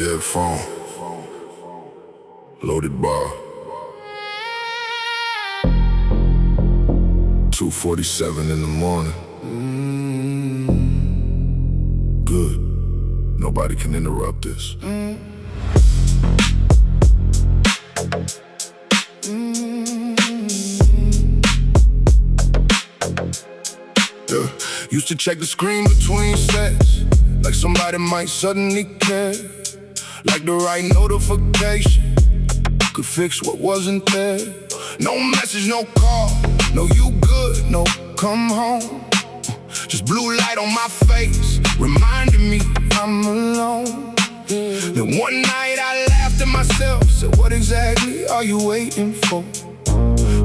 Dead phone, loaded bar, 2:47 in the morning. Good, nobody can interrupt this. Yeah. Used to check the screen between sets, like somebody might suddenly care. Like the right notification could fix what wasn't there. No message, no call, no you good, no come home. Just blue light on my face, reminding me I'm alone. Then one night I laughed at myself, said what exactly are you waiting for?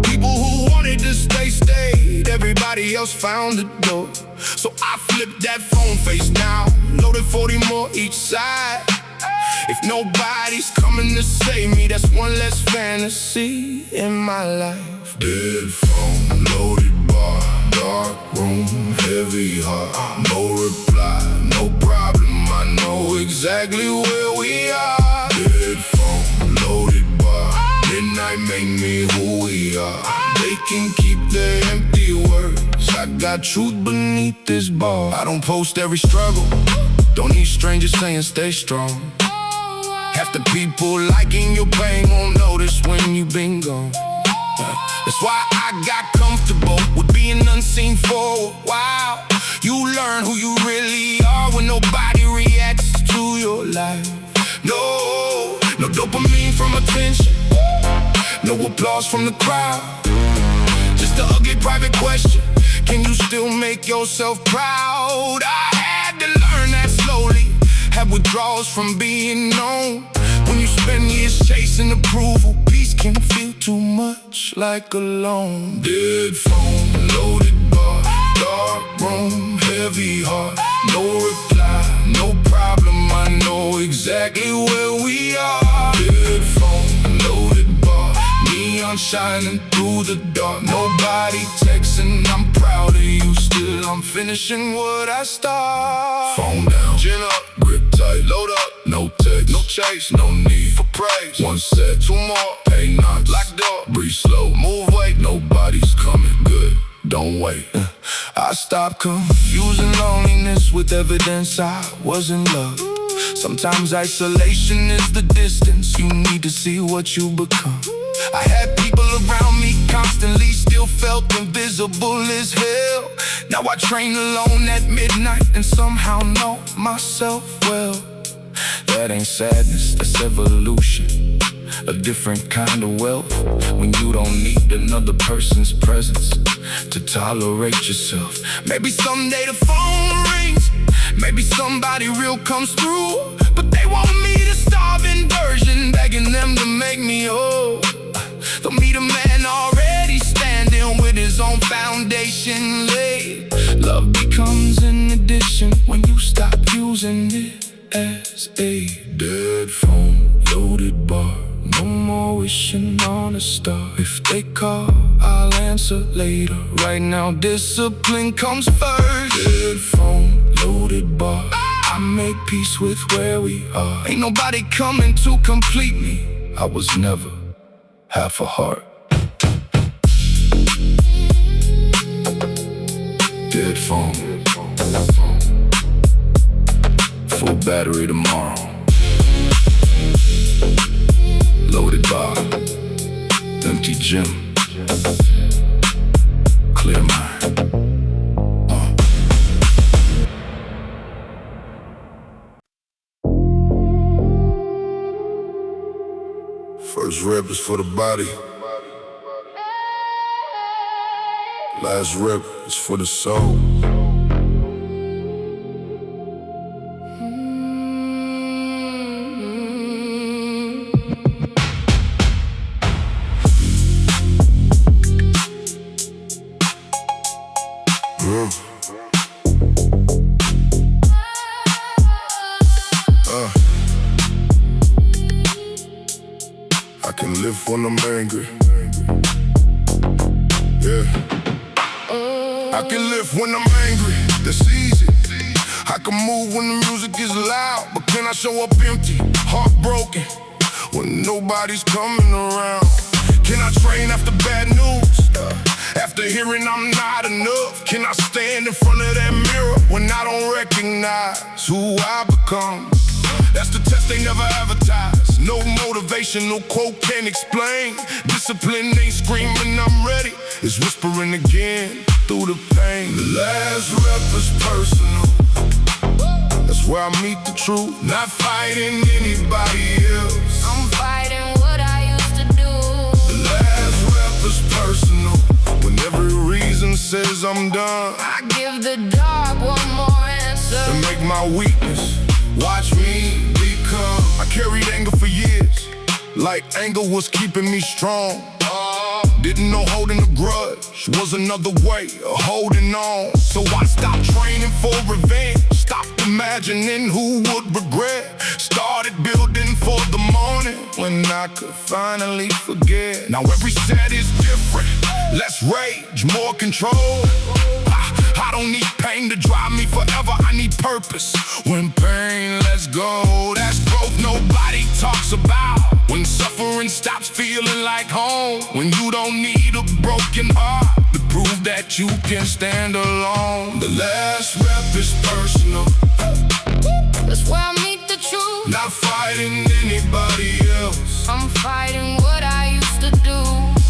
People who wanted to stay, stayed, everybody else found the door. So I flipped that phone face down, loaded 40 more each side. If nobody's coming to save me, that's one less fantasy in my life. Dead phone, loaded bar, dark room, heavy heart. No reply, no problem, I know exactly where we are. Dead phone, loaded bar, midnight make me who we are. They can keep their empty words, I got truth beneath this bar. I don't post every struggle, don't need strangers saying stay strong. Half the people liking your pain won't notice when you been gone. That's why I got comfortable with being unseen for a while. You learn who you really are when nobody reacts to your life. No dopamine from attention, no applause from the crowd. Just an ugly private question, can you still make yourself proud? I had to learn that slowly, have withdrawals from being known. When you spend years chasing approval, peace can feel too much like alone. Dead phone, loaded bar, dark room, heavy heart. No reply, no problem, I know exactly where we are. Dead phone, loaded bar, neon shining through the dark. Nobody texting, I'm proud of you. Still I'm finishing what I start. Phone down, chin up, grip tight, load up. No text, no chase, no need for praise. One set, two more, pay knots, lock door. Breathe slow, move weight, nobody's coming. Good, don't wait. I stopped confusing loneliness with evidence I was in love. Sometimes isolation is the distance you need to see what you become. I had people around me constantly, still felt invisible as hell. Now I train alone at midnight and somehow know myself well. That ain't sadness, that's evolution, a different kind of wealth. When you don't need another person's presence to tolerate yourself. Maybe someday the phone rings, maybe somebody real comes through, but they want me to starve in version, begging them to make me whole. They'll meet a man already standing with his own foundation laid. Love becomes an addition when you stop using it as a dead phone, loaded bar. No more wishing on a star. If they call, I'll answer later. Right now, discipline comes first. Dead phone, loaded bar. I make peace with where we are. Ain't nobody coming to complete me. I was never half a heart. Dead phone, full battery tomorrow. Loaded bar, empty gym, clear mind. First rep is for the body, last rep is for the soul. I can live when I'm angry. Yeah. I can live when I'm angry, that's easy. I can move when the music is loud, but can I show up empty? Heartbroken when nobody's coming around. Can I train after bad news? After hearing I'm not enough? Can I stand in front of that mirror when I don't recognize who I become? That's the test they never advertise. No motivation, no quote can explain. Discipline ain't screaming I'm ready, it's whispering again through the pain. The last rep is personal. That's where I meet the truth. Not fighting anybody else, I'm fighting what I used to do. the last rep is personal. When every reason says I'm done, I give the dark one more answer. and make my weakness watch me become. I carried anger for years, like anger was keeping me strong. Didn't know holding a grudge was another way of holding on. So I stopped training for revenge, stopped imagining who would regret. Started building for the morning when I could finally forget. Now every set is different, less rage, more control. I don't need pain to drive me forever, I need purpose. When pain lets go, that's growth nobody talks about. When suffering stops feeling like home. When you don't need a broken heart to prove that you can stand alone. The last rep is personal. That's where I meet the truth. Not fighting anybody else, I'm fighting what I used to do.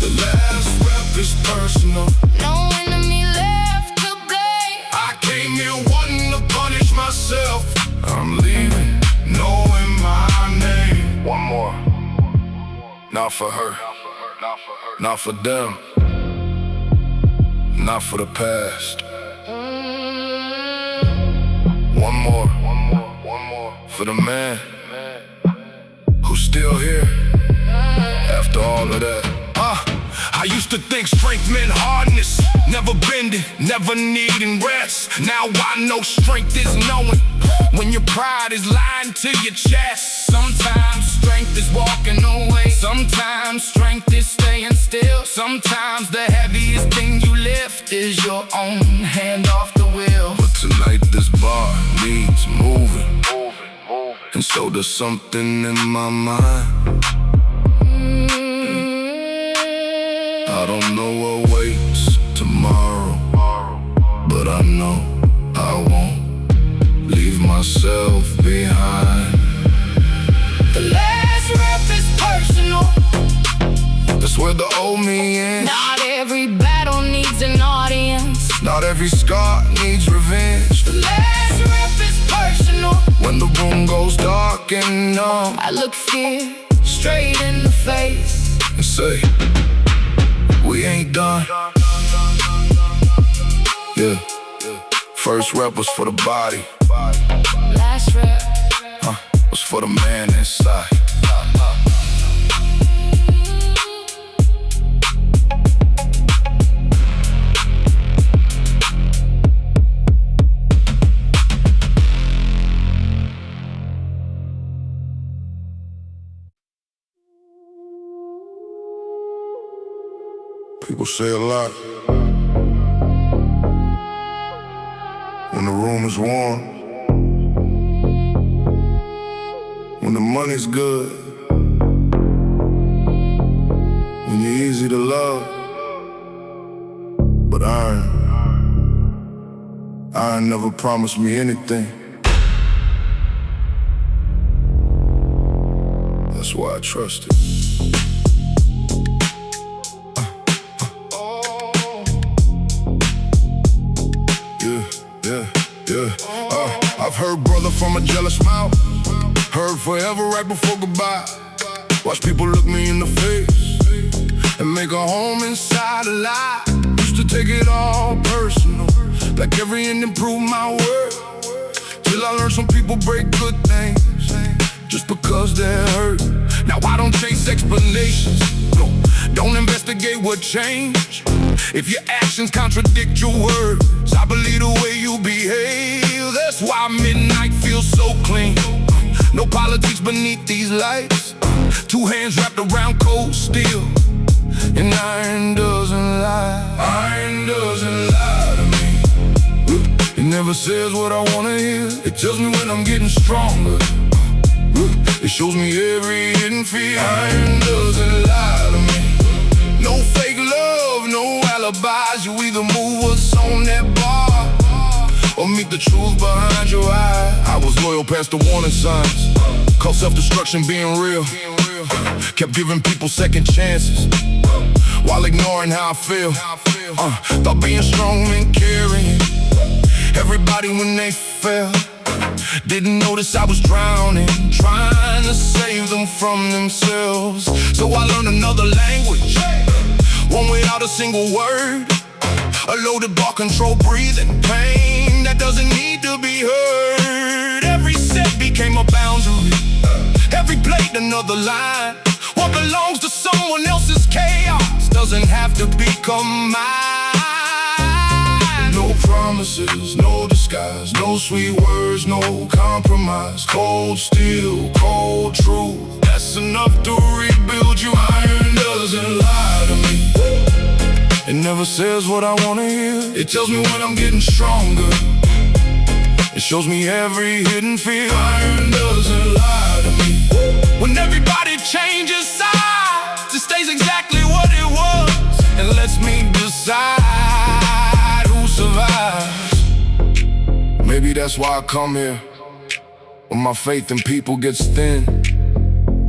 the last rep is personal. No enemy left to blame. I came here wanting to punish myself. I'm leaving, knowing my name. One more. Not for her, not for them, not for the past. One more for the man who's still here after all of that. I used to think strength meant hardness, never bending, never needing rest. Now I know strength is knowing when your pride is lying to your chest. Sometimes strength is walking away, sometimes strength is staying still. Sometimes the heaviest thing you lift is your own hand off the wheel. But tonight this bar needs moving, and so does something in my mind. I don't know what waits tomorrow, but I know I won't leave myself behind. The last rep is personal. That's where the old me ends. Not every battle needs an audience. Not every scar needs revenge. The last rep is personal. When the room goes dark and numb, I look fear straight in the face and say, we ain't done. Yeah. First rep was for the body, last rep was for the man inside. People say a lot when the room is warm, when the money's good, when you're easy to love. But iron never promised me anything. That's why I trust it. I've heard brother from a jealous mouth, heard forever right before goodbye. Watch people look me in the face and make a home inside a lie. Used to take it all personal, like every ending proved my worth. Till I learned some people break good things just because they're hurt. Now I don't chase explanations, no, don't investigate what changed. If your actions contradict your words, I believe the way you behave. That's why midnight feels so clean. No politics beneath these lights. Two hands wrapped around cold steel, and iron doesn't lie. Iron doesn't lie to me. It never says what I wanna hear. It tells me when I'm getting stronger. It shows me every hidden fear. Iron doesn't lie to me. No fake love, no alibis. You either move what's on that bar or meet the truth behind your eye. I was loyal past the warning signs. Called self-destruction being real. Kept giving people second chances while ignoring how I feel. Thought being strong meant carrying everybody when they fell. Didn't notice I was drowning, trying to save them from themselves. So I learned another language, one without a single word. A loaded bar control breathing pain that doesn't need to be heard. Every set became a boundary, every plate another line. What belongs to someone else's chaos doesn't have to become mine. No promises, no disguise, no sweet words, no compromise. Cold steel, cold truth, that's enough to rebuild you. Iron doesn't lie to me. It never says what I wanna hear. It tells me when I'm getting stronger. It shows me every hidden fear. Iron doesn't lie to me. When everybody changes sides, it stays exactly what it was and lets me decide who survives. Maybe that's why I come here, when my faith in people gets thin.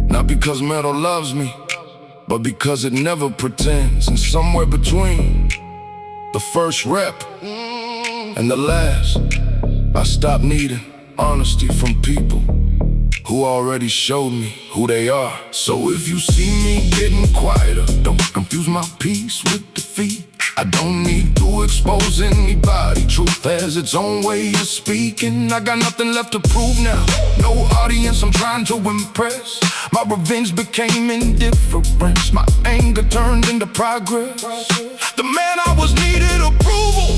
Not because metal loves me, but because it never pretends. And somewhere between the first rep and the last, I stopped needing honesty from people who already showed me who they are. So if you see me getting quieter, don't confuse my peace with defeat. I don't need to expose anybody. Truth has its own way of speaking. I got nothing left to prove now. No audience I'm trying to impress. My revenge became indifference. My anger turned into progress. The man I was needed approval.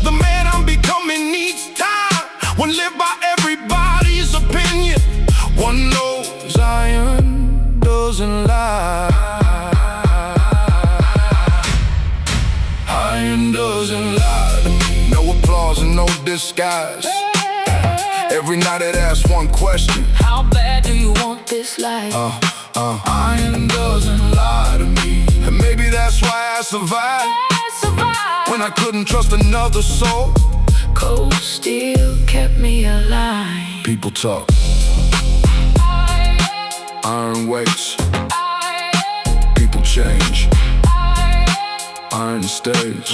The man I'm becoming needs time. When lived by everybody's opinion. One knows iron doesn't lie. Iron doesn't lie to me. No applause and no disguise. Every night I'd ask one question: how bad do you want this life? Iron doesn't lie to me. And maybe that's why I survived when I couldn't trust another soul. Cold steel kept me alive. People talk, iron waits. People change, iron stays.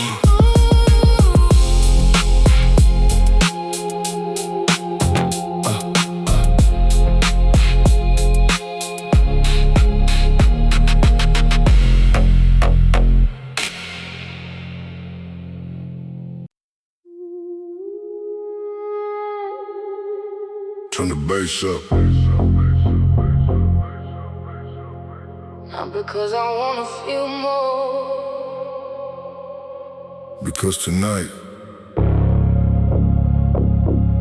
Turn the bass up. Not because I wanna feel more, Because tonight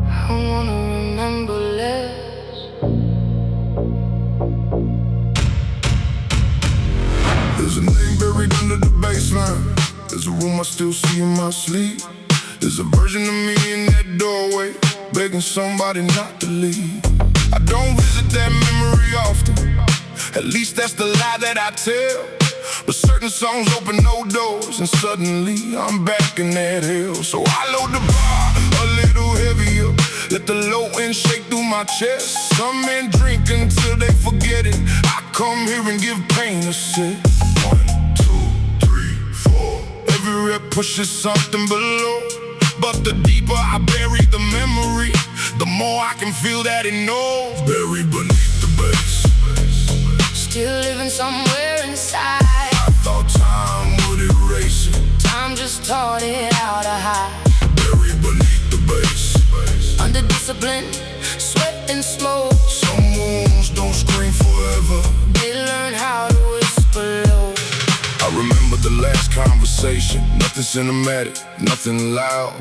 I wanna remember less. there's a name buried under the baseline. There's a room I still see in my sleep. There's a version of me in that doorway, begging somebody not to leave. I don't visit that memory often, at least that's the lie that I tell. But certain songs open no doors, and suddenly I'm back in that hell. So I load the bar a little heavier, let the low end shake through my chest. Some men drink until they forget it. I come here and give pain a sip. 1, 2, 3, 4. Every rep pushes something below, but the deeper I bury the memory, the more I can feel that it knows. Buried beneath the bass, Still living somewhere inside. I thought time would erase it. Time just taught it how to hide. Buried beneath the bass, Under discipline, sweat and smoke. some wounds don't scream forever. They learn how to whisper low. I remember the last conversation. Nothing cinematic, nothing loud.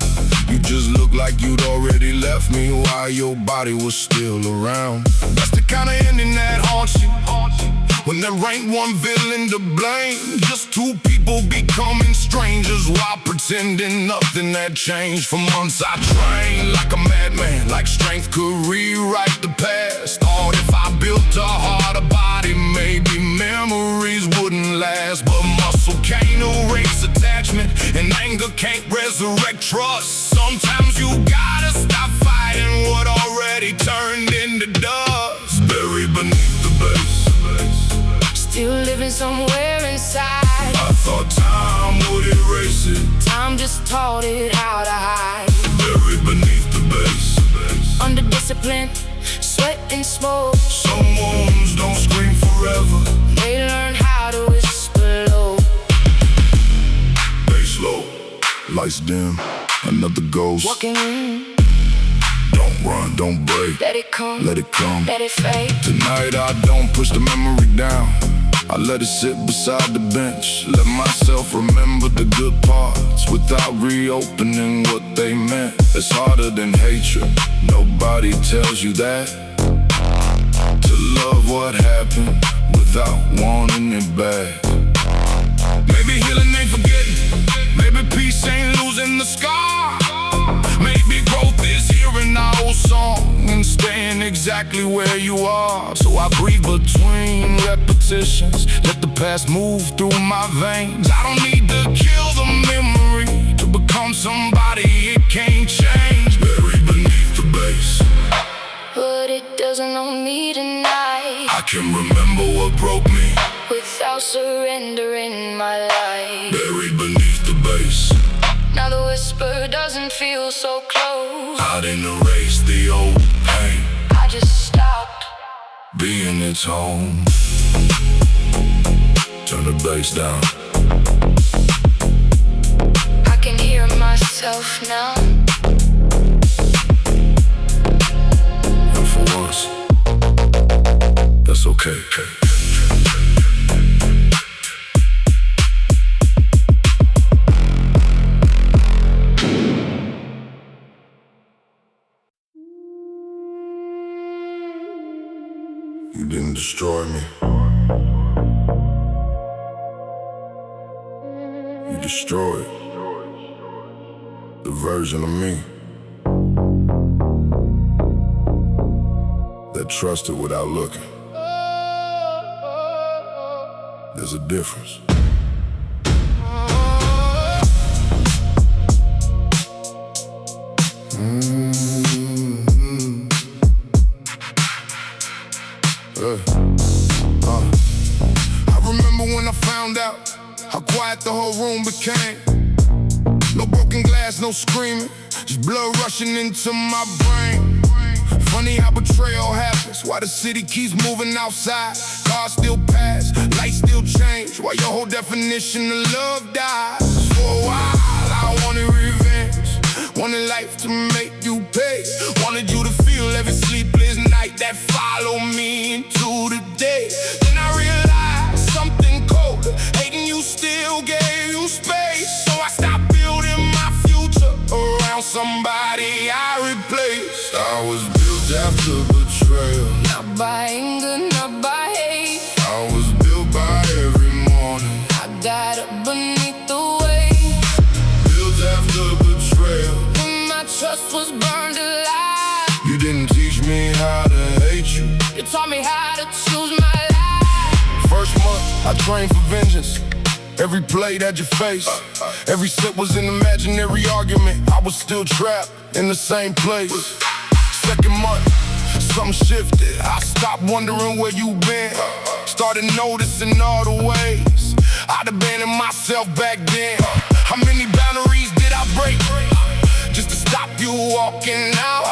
You just looked like you'd already left me while your body was still around. That's the kind of ending that haunts you, when there ain't one villain to blame. Just two people becoming strangers while pretending nothing had changed. For months I trained like a madman, like strength could rewrite the past. Thought if I trust. Sometimes you gotta stop fighting what already turned into dust. Buried beneath the base, still living somewhere inside. I thought time would erase it. Time just taught it how to hide. Buried beneath the base, under discipline, sweat and smoke. some wounds don't scream forever. They learn how to whisper low. Bass low, lights dim, another ghost. Walking in, Don't run, don't break, let it come, let it come. let it fade. Tonight I don't push the memory down, I let it sit beside the bench. Let myself remember the good parts without reopening what they meant. It's harder than hatred, nobody tells you that. To love what happened without wanting it back. Maybe healing ain't forgetting, maybe peace ain't losing the scar. Maybe growth is hearing our old song and staying exactly where you are. So I breathe between repetitions, let the past move through my veins. I don't need to kill the memory to become somebody it can't change. Buried beneath the base, But it doesn't own me tonight. I can remember what broke me. Without surrendering my life. Buried beneath the base, Now the whisper doesn't feel so close. I didn't erase the old pain, I just stopped. being its home. Turn the bass down. I can hear myself now. And for once, that's okay. You didn't destroy me. You destroyed the version of me that trusted without looking. There's a difference. I remember when I found out how quiet the whole room became. No broken glass, no screaming, just blood rushing into my brain. Funny how betrayal happens, why the city keeps moving outside. Cars still pass, lights still change, why your whole definition of love dies. For a while I wanted revenge, wanted life to make you pay. Wanted you to feel every sleepless night that followed me into the day. Then I realized something colder, hating you still gave you space. So I stopped building my future around somebody I replaced. I was built after betrayal, Not by anger, not by hate. I was built by every morning. I got up beneath the weight. Built after betrayal, When my trust was burned alive. you didn't teach me how to hate you. You taught me how to choose my life. First month, I trained for vengeance. Every plate had your face. Every sip was an imaginary argument. I was still trapped in the same place. Second month, something shifted. I stopped wondering where you been. Started noticing all the ways I'd abandoned myself back then. How many boundaries did I break just to stop you walking out?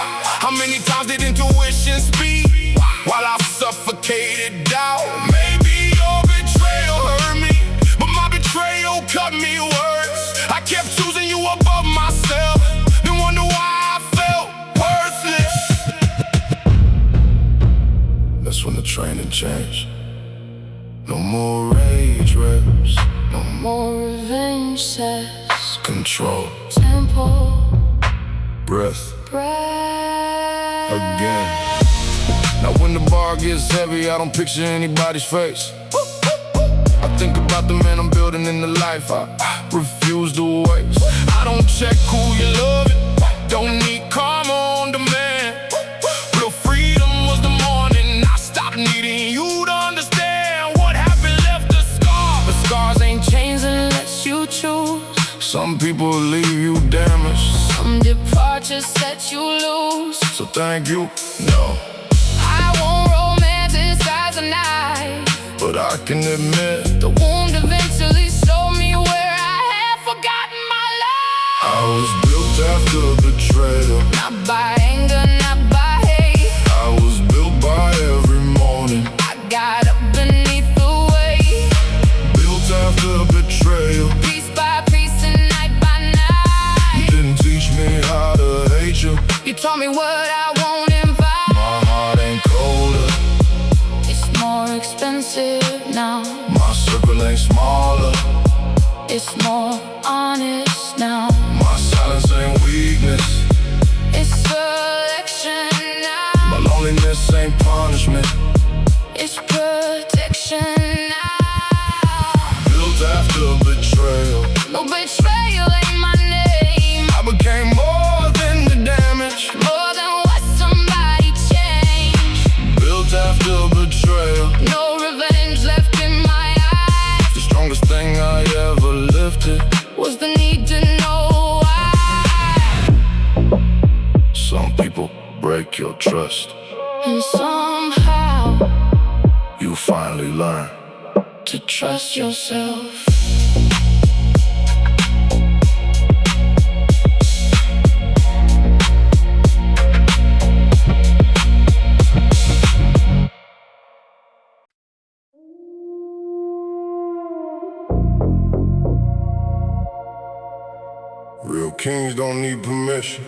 How many times did intuition speak while I suffocated doubt? Maybe your betrayal hurt me, but my betrayal cut me worse. I kept choosing you above myself, then wonder why I felt worthless. That's when the training changed. No more rage reps, No more revenge says control, tempo, breath breath. again. Now when the bar gets heavy, I don't picture anybody's face. I think about the man I'm building in the life I refuse to waste. I don't check who you loving, don't need karma on demand. Real freedom was the morning I stopped needing you to understand what happened left a scar. But scars ain't chains unless you choose. Some people leave you damaged, let you loose. So thank you, no. I won't romanticize the night, But I can admit the wound eventually showed me where I had forgotten my love. I was built after betrayal. Not by anger, not by hate. I was built by every morning. I got up beneath the weight. Built after betrayal. Piece by piece and night by night. You didn't teach me how to hate you. You taught me what I won't invite. My heart ain't colder. It's more expensive now. My circle ain't smaller. It's more honest now. My silence ain't weakness. It's selection now. My loneliness ain't punishment. It's protection now. Built after betrayal. No betrayal ain't my name. I became more than the damage. More than what somebody changed. Built after betrayal. No revenge left in my eyes. The strongest thing I ever lifted Was the need to know why. Some people break your trust. And somehow You finally learn. to trust yourself. Real kings don't need permission.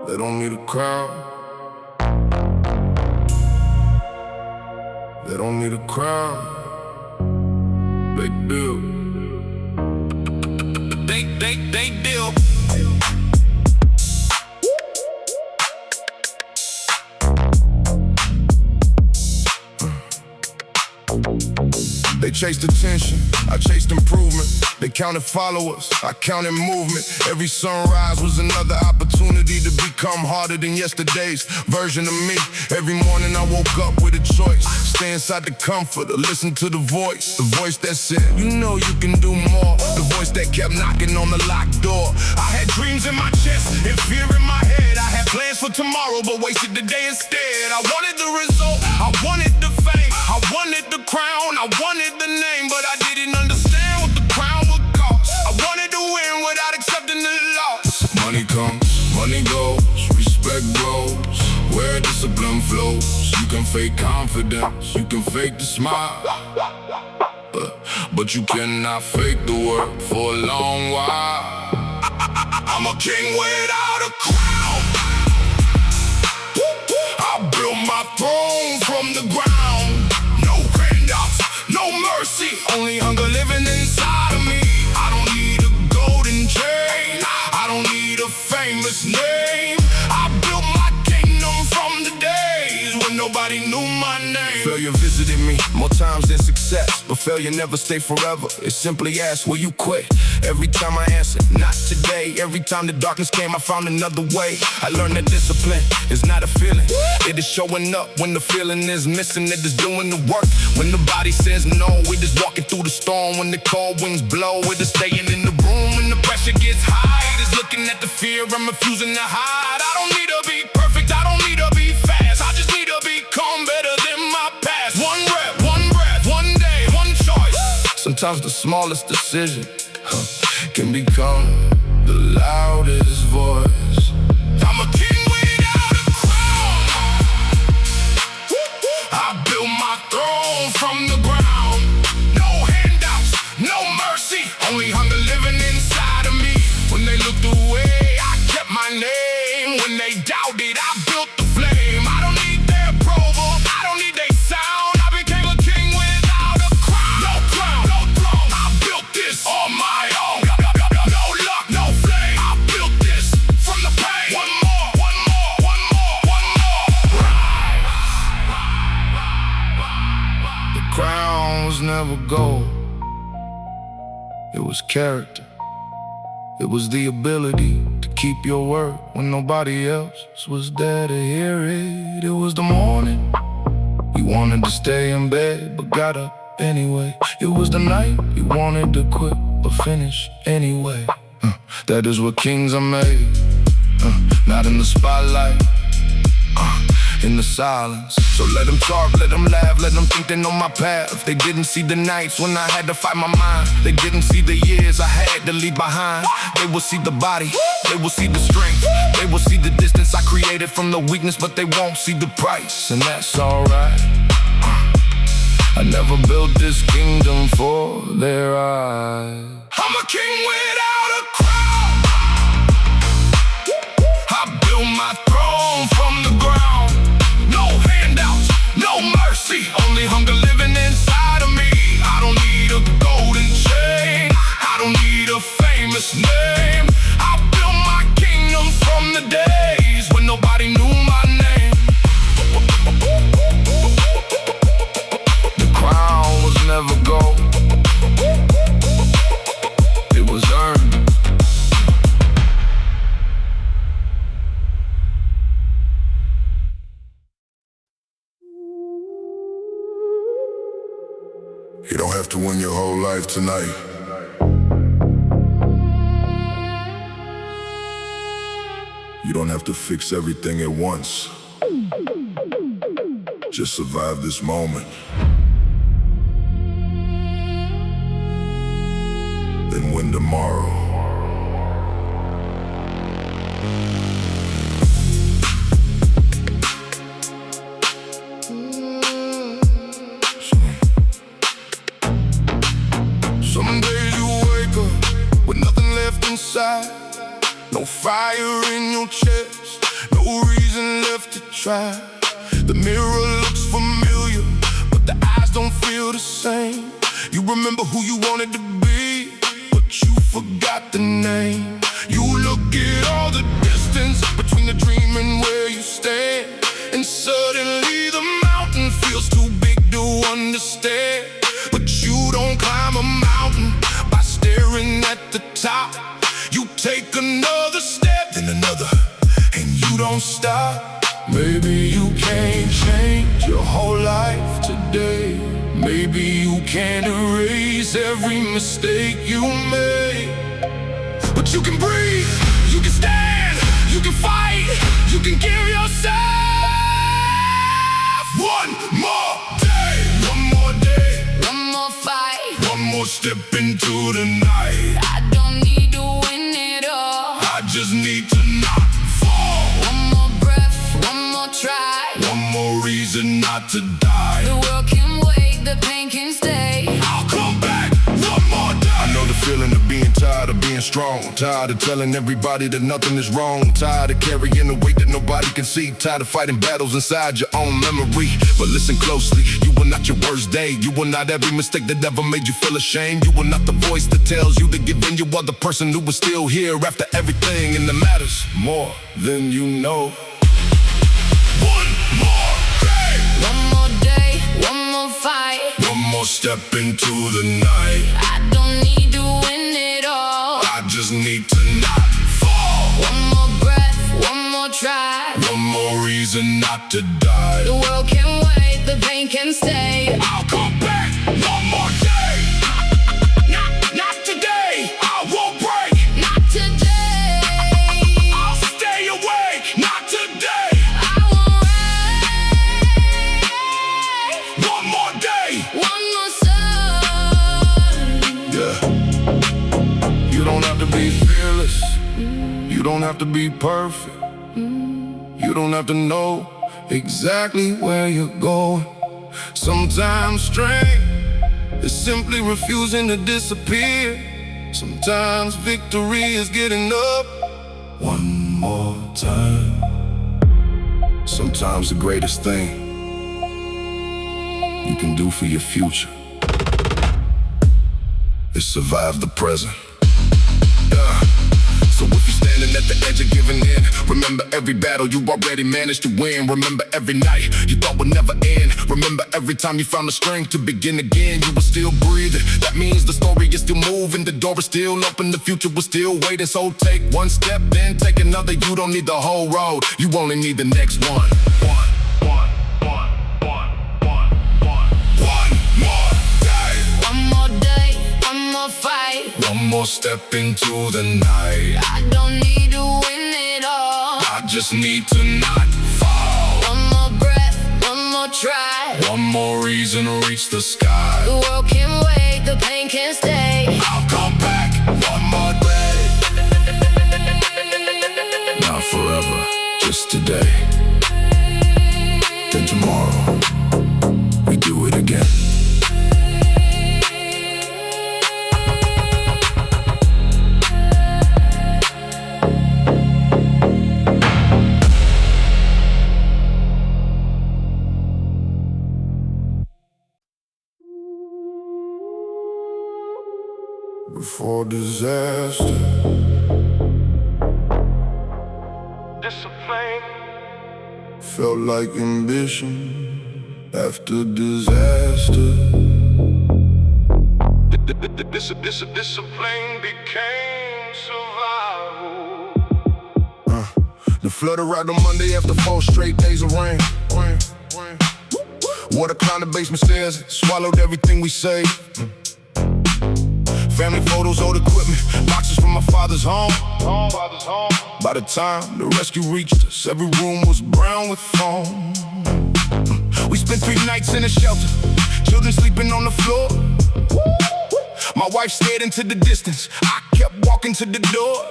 They don't need a crown. They don't need a crown. They do. They do. They chased attention, I chased improvement. They counted followers, I counted movement. Every sunrise was another opportunity to become harder than yesterday's version of me. Every morning I woke up with a choice. Stay inside the comfort or listen to the voice that said, you know you can do more. The voice that kept knocking on the locked door. I had dreams in my chest and fear in my head. I had plans for tomorrow but wasted the day instead. I wanted the result, I wanted the fame, I wanted the crown, I wanted the name, but I didn't understand what the crown would cost. I wanted to win without accepting the loss. Money comes, money goes, respect grows, where discipline flows. You can fake confidence, you can fake the smile, but you cannot fake the work for a long while. I'm a king without a crown. I built my throne from the ground. No handouts, no mercy, only hunger living inside of me. I don't need a golden chain, I don't need a famous name. I built my kingdom from the days when nobody knew my name. Failure visited me more times than success, but failure never stay forever. It simply asks, will you quit? Every time I answered, not today. Every time the darkness came, I found another way. I learned that discipline is not a feeling. It is showing up when the feeling is missing. It is doing the work when the body says no. It is walking through the storm when the cold winds blow. It is staying in the room when the pressure gets high. It is looking at the fear I'm refusing to hide. I don't need to be perfect, I don't need to be fast. I just need to become better than my past. One rep, one breath, one day, one choice. Sometimes the smallest decision can become the loudest voice. I'm a king without a crown. I built my throne from the ground. No handouts, no mercy, only hunger living inside of me. When they looked away, I kept my name. When they doubted, I built the flame. I don't need their approval, I don't need their sound. I became a king without a crown. No crown, no throne, I built this on my own. No luck, no flame, I built this from the pain. One more, one more, one more, one more. The crown was never gold, it was character. It was the ability to keep your word when nobody else was there to hear it. It was the morning, you wanted to stay in bed but got up anyway. It was the night, you wanted to quit but finish anyway. That is what kings are made. Not in the spotlight, in the silence. So let them talk, let them laugh, let them think they know my path. They didn't see the nights when I had to fight my mind. They didn't see the years I had to leave behind. They will see the body, they will see the strength. They will see the distance I created from the weakness, but they won't see the price, and that's alright. I never built this kingdom for their eyes. I'm a king without a crown. I built my throne from the ground. No handouts, no mercy, only hunger living inside of me. I don't need a golden chain, I don't need a famous name. I built my kingdom from the days when nobody knew my name. The crown was never gold, it was earned. You don't have to win your whole life tonight. You don't have to fix everything at once. Just survive this moment. Then win tomorrow. Some days you wake up with nothing left inside. No fire in your chest, no reason left to try. The mirror looks familiar, but the eyes don't feel the same. You remember who you wanted to be, but you forgot the name. You look at all the distance between the dream and where you stand, and suddenly the mountain feels too big to understand. But you don't climb a mountain by staring at the top. You take another step, then another, and you don't stop. Maybe you can't change your whole life today. Maybe you can't erase every mistake you made. But you can breathe, you can stand, you can fight, you can give yourself one more day, one more day, One more fight, one more step into the night. I don't need to win it all. I just need to not fall. One more breath, one more try. One more reason not to die. The world can wait, the pain can stay. I'll come back one more day. I know the feeling of being tired of being strong. Tired of telling everybody that nothing is wrong. Tired of carrying the weight that nobody can see. Tired of fighting battles inside your own memory. But listen closely, you were not your worst day. You were not every mistake that ever made you feel ashamed. You were not the voice that tells you to give in. You are the person who was still here after everything, and that matters more than you know. One more day, One more day, one more fight. one more step into the night. I don't need to win it all. I just need to not fall. One more breath, one more try. One more reason not to die. The world can wait, the pain can stay. I'll come back one more day. Not today. I won't break. Not today. I'll stay awake. Not today. I won't wait. One more day. One more sun. Yeah. You don't have to be fearless. You don't have to be perfect. You don't have to know exactly where you're going. Sometimes strength is simply refusing to disappear. Sometimes victory is getting up one more time. Sometimes the greatest thing you can do for your future is survive the present. Yeah. So if you're standing at the edge of giving in, remember every battle you already managed to win. Remember every night you thought would never end. Remember every time you found the strength to begin again. You were still breathing, that means the story is still moving. The door is still open, the future was still waiting. So take one step, then take another. You don't need the whole road, you only need the next one. One more day. One more day, one more fight. One more step into the night. I don't need to win it all. I just need to not fall. One more breath, one more try. One more reason to reach the sky. The world can wait, the pain can't stay. I'll come back one more day. Not forever, just today. Then tomorrow, we do it again. Before disaster, Discipline. felt like ambition. After disaster, Discipline became survival. the flood arrived on Monday after 4 straight days of rain. Water climbed the basement stairs, swallowed everything we saved. Family photos, old equipment, boxes from my father's home. By the time the rescue reached us, every room was brown with foam. We spent 3 nights in a shelter, children sleeping on the floor. My wife stared into the distance, I kept walking to the door.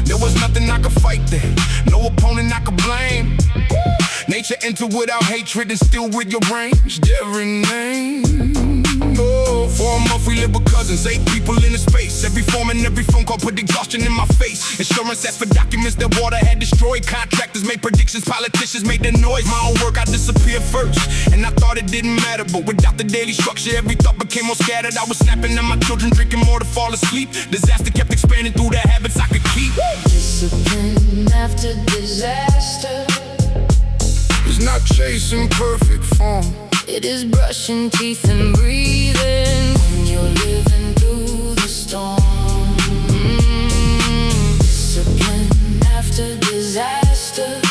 There was nothing I could fight there, no opponent I could blame. Nature entered without hatred and still with your range. Every name. Oh, for a month we lived with cousins, 8 people in a space. Every form and every phone call put exhaustion in my face. Insurance asked for documents that water had destroyed. Contractors made predictions, politicians made their noise. My own work, I disappeared first, and I thought it didn't matter. But without the daily structure, every thought became more scattered. I was snapping at my children, drinking more to fall asleep. Disaster kept expanding through the habits I could keep. Discipline after disaster. It's not chasing perfect form. It is brushing teeth and breathing when you're living through the storm. Discipline after disaster.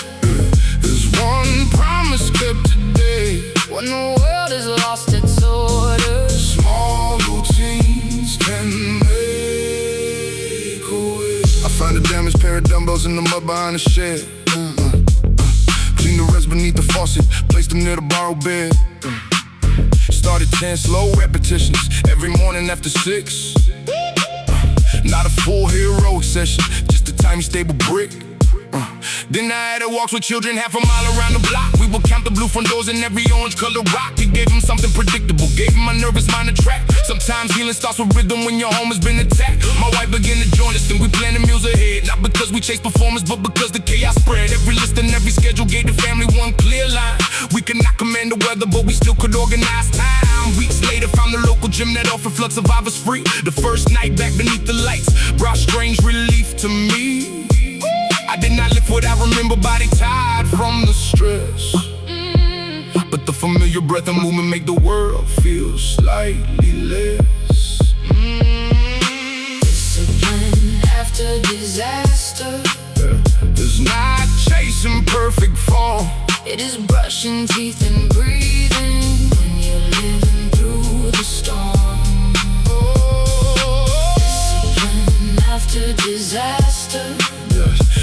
There's one promise kept today. When the world has lost its order, Small routines can make a way. I found a damaged pair of dumbbells in the mud behind the shed. Clean the rest beneath the faucet, placed them near the borrowed bed. Started 10 slow repetitions every morning after 6. Not a full heroic session, just a tiny stable brick. Then I had walks with children 1/2 mile around the block. We would count the blue front doors and every orange colored rock. It gave them something predictable, gave them my nervous mind a track. Sometimes healing starts with rhythm when your home has been attacked. My wife began to join us, then we planned the meals ahead. Not because we chased performance, but because the chaos spread. Every list and every schedule gave the family one clear line. We could not command the weather, but we still could organize time. Weeks later, found the local gym that offered flood survivors free. The first night back beneath the lights brought strange relief to me. I did not live what I remember, body tired from the stress. But the familiar breath and movement make the world feel slightly less. discipline after disaster. It's not chasing perfect form. It is brushing teeth and breathing when you're living through the storm. Discipline after disaster.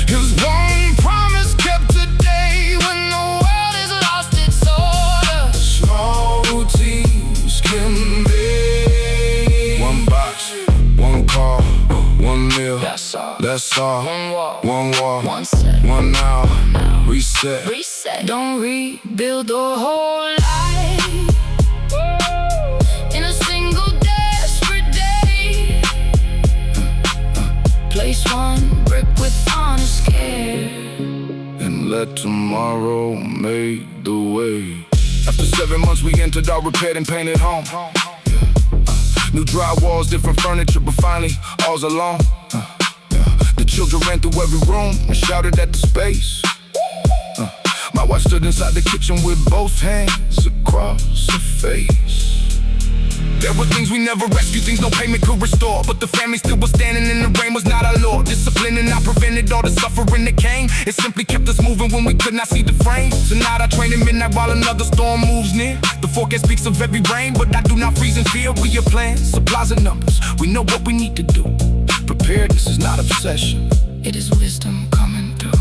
Here's one promise kept today when the world has lost its order. Small routines can be one box, one car, one meal. That's all. That's all. One walk, one one set, 1 hour, reset. reset. Don't rebuild the whole life in a single desperate day. Place one brick with honest care. And let tomorrow make the way. After 7 months we entered our repaired and painted home. New drywalls, different furniture, but finally all's alone. The children ran through every room and shouted at the space. My wife stood inside the kitchen with both hands across her face. There were things we never rescued, things no payment could restore. But the family still was standing and the rain was not our law. Discipline and I prevented all the suffering that came. It simply kept us moving when we could not see the frame. Tonight I train at midnight while another storm moves near. The forecast speaks of heavy rain, but I do not freeze in fear. We have plans, supplies and numbers. We know what we need to do. Preparedness is not obsession. It is wisdom coming through.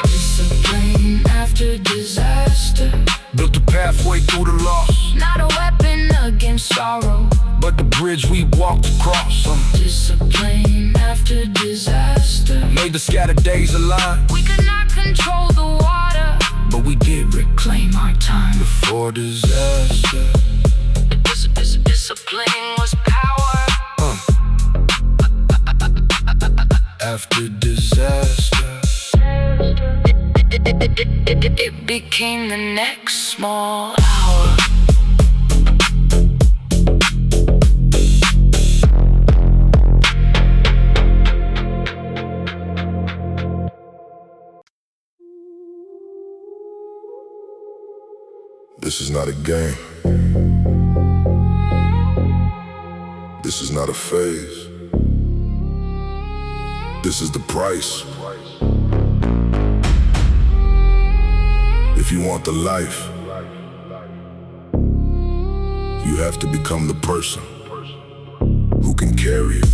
Discipline after disaster. Built a pathway through the loss. Not a weapon against sorrow, but the bridge we walked across. Discipline after disaster. Made the scattered days align. We could not control the water, but we did reclaim our time before disaster. Discipline was power. After disaster, it became the next small hour. this is not a game. This is not a phase. This is the price. If you want the life, you have to become the person who can carry it.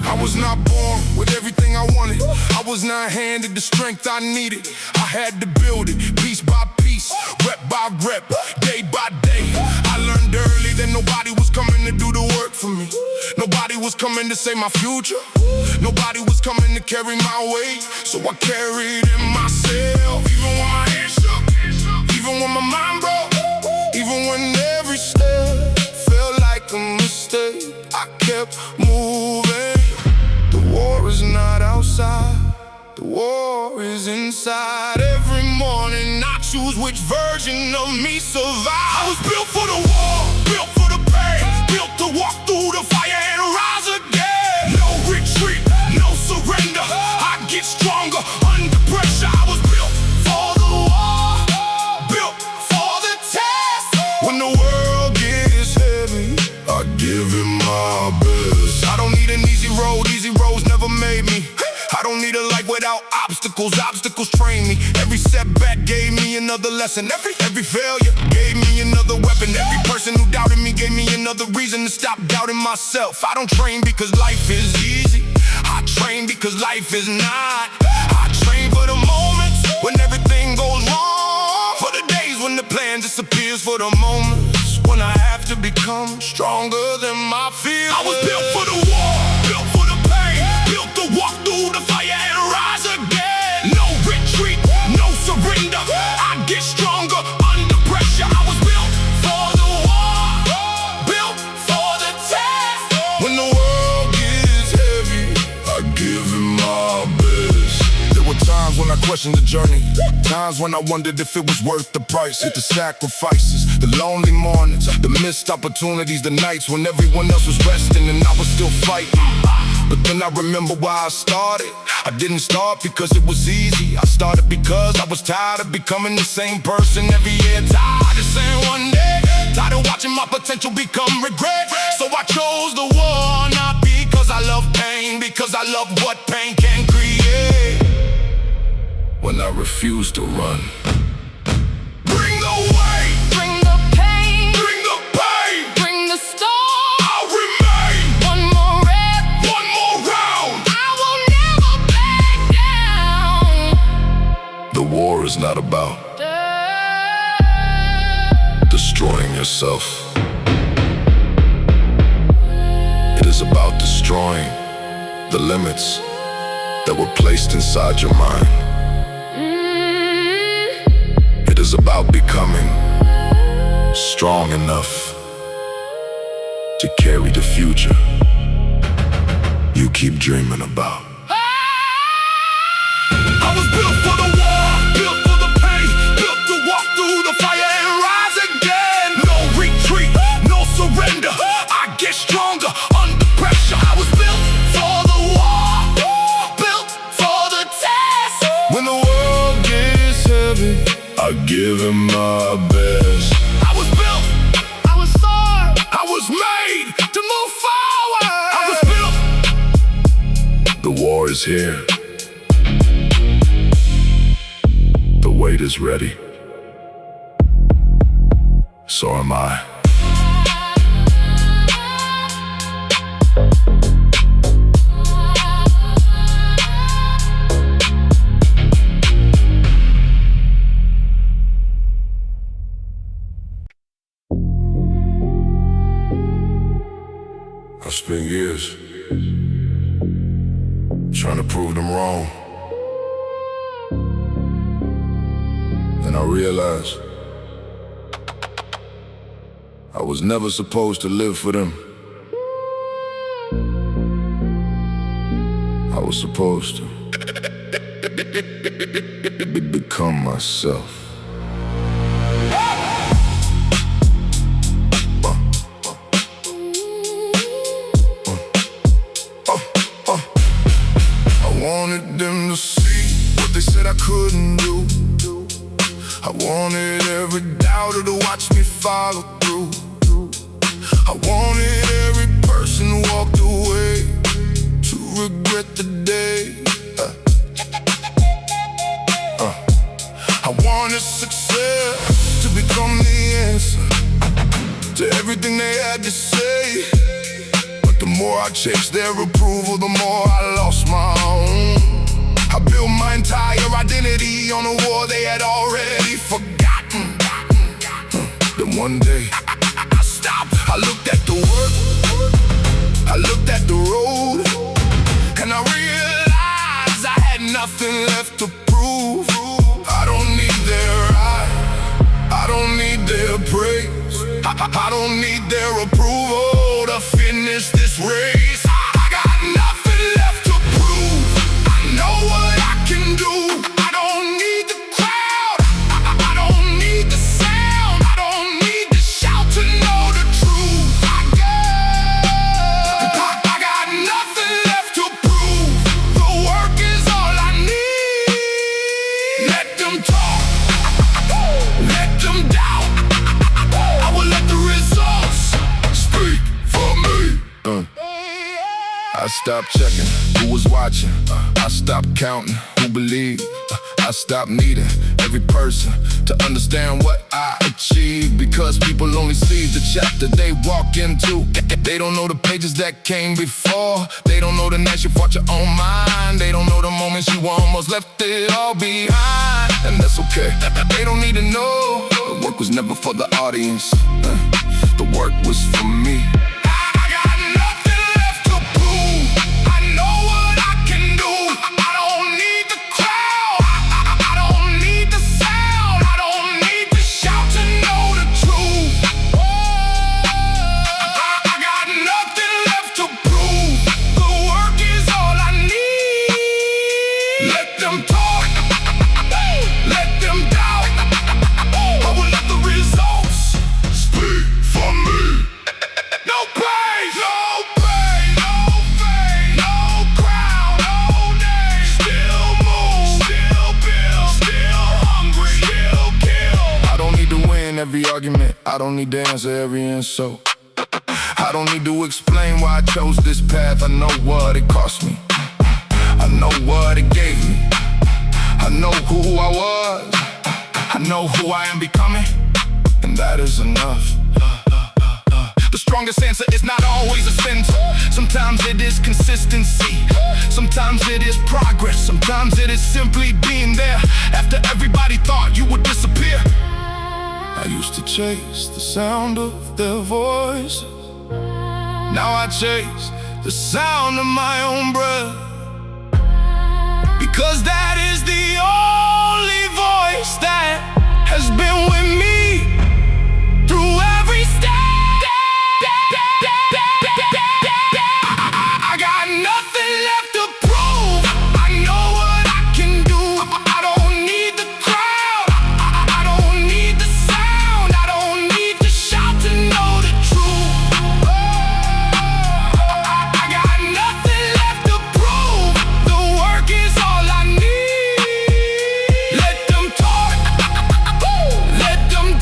I was not born with everything I wanted. I was not handed the strength I needed. I had to build it piece by piece, rep by rep, day by day. I learned early that nobody was coming to do the work for me. Nobody was coming to save my future. Nobody was coming to carry my weight. So I carried it myself. Even when my hands shook, even when my mind broke, even when every step felt like a mistake, I kept moving. The war is not outside, the war is inside. Every morning I choose which version of me survive. I was built for the war, built for the pain, built to walk through the fire and rise again. No retreat, no surrender. I get stronger under pressure. I was built for the war, built for the test. When the world gets heavy, I give it my best. I don't need an easy road, easy roads never made me. I don't need a life without obstacles, obstacles train me. Every setback gave me another lesson. Every failure gave me another weapon. Every person who doubted me gave me another reason to stop doubting myself. I don't train because life is easy, I train because life is not. I train for the moments when everything goes wrong, for the days when the plan disappears, for the moments when I have to become stronger than my fears. I was built for the war, built for the pain, built to walk through the fire and rise again. No retreat, no surrender. I get stronger under pressure. I was built for the war, built for the test. When the world gets heavy, I give it my best. There were times when I questioned the journey, times when I wondered if it was worth the price. Hit the sacrifices, the lonely mornings, the missed opportunities, the nights when everyone else was resting and I was still fighting. But then I remember why I started. I didn't start because it was easy. I started because I was tired of becoming the same person every year. Tired of saying one day, tired of watching my potential become regret. So I chose the war, not because I love pain, because I love what pain can create. When I refuse to run, bring the weight, Bring the pain, bring the pain, bring the storm. I'll remain. One more rep, One more round. I will never back down. The war is not about destroying yourself. It is about destroying the limits that were placed inside your mind. It is about becoming strong enough to carry the future you keep dreaming about. I was built for the war, built for the pain, built to walk through the fire and rise again. No retreat, no surrender. I get stronger under pressure. I was built for the war, best. I was built, I was soared, I was made to move forward. I was built. The war is here. The wait is ready. So am I. I spent years trying to prove them wrong. Then I realized I was never supposed to live for them. I was supposed to become myself. I wanted them to see what they said I couldn't do. I wanted every doubter to watch me follow through. I wanted every person who walked away to regret the day. I wanted success to become the answer to everything they had to say. But the more I chased their approval, the more I lost my own. I built my entire identity on a war they had already forgotten. Then one day I stopped, I looked at the work, I looked at the road, and I realized I had nothing left to prove. I don't need their eyes, I don't need their praise, I don't need their approval to finish this race. I got nothing left to prove, I know what I can do. I don't need the crowd, I don't need the sound, I don't need to shout to know the truth. I got nothing left to prove, the work is all I need. Let them talk, let them doubt, I will let the results speak for me. I stopped checking who was watching, I stopped counting who believed, I stopped needing every person to understand what I achieved. Because people only see the chapter they walk into, they don't know the pages that came before. They don't know the nights you fought your own mind, they don't know the moments you almost left it all behind. And that's okay, they don't need to know the work was never for the audience, the work was for me. Every argument, I don't need to answer every insult. I don't need to explain why I chose this path. I know what it cost me, I know what it gave me, I know who I was, I know who I am becoming, and that is enough. The strongest answer is not always a sentence. Sometimes it is consistency, sometimes it is progress, sometimes it is simply being there after everybody thought you would disappear. I used to chase the sound of their voice, now I chase the sound of my own breath. Because that is the only voice that has been with me through every step. I got nothing left to prove, I know what I can do. I don't need the crowd, I don't need the sound, I don't need to shout to know the truth. I got nothing left to prove, the work is all I need. Let them talk, let them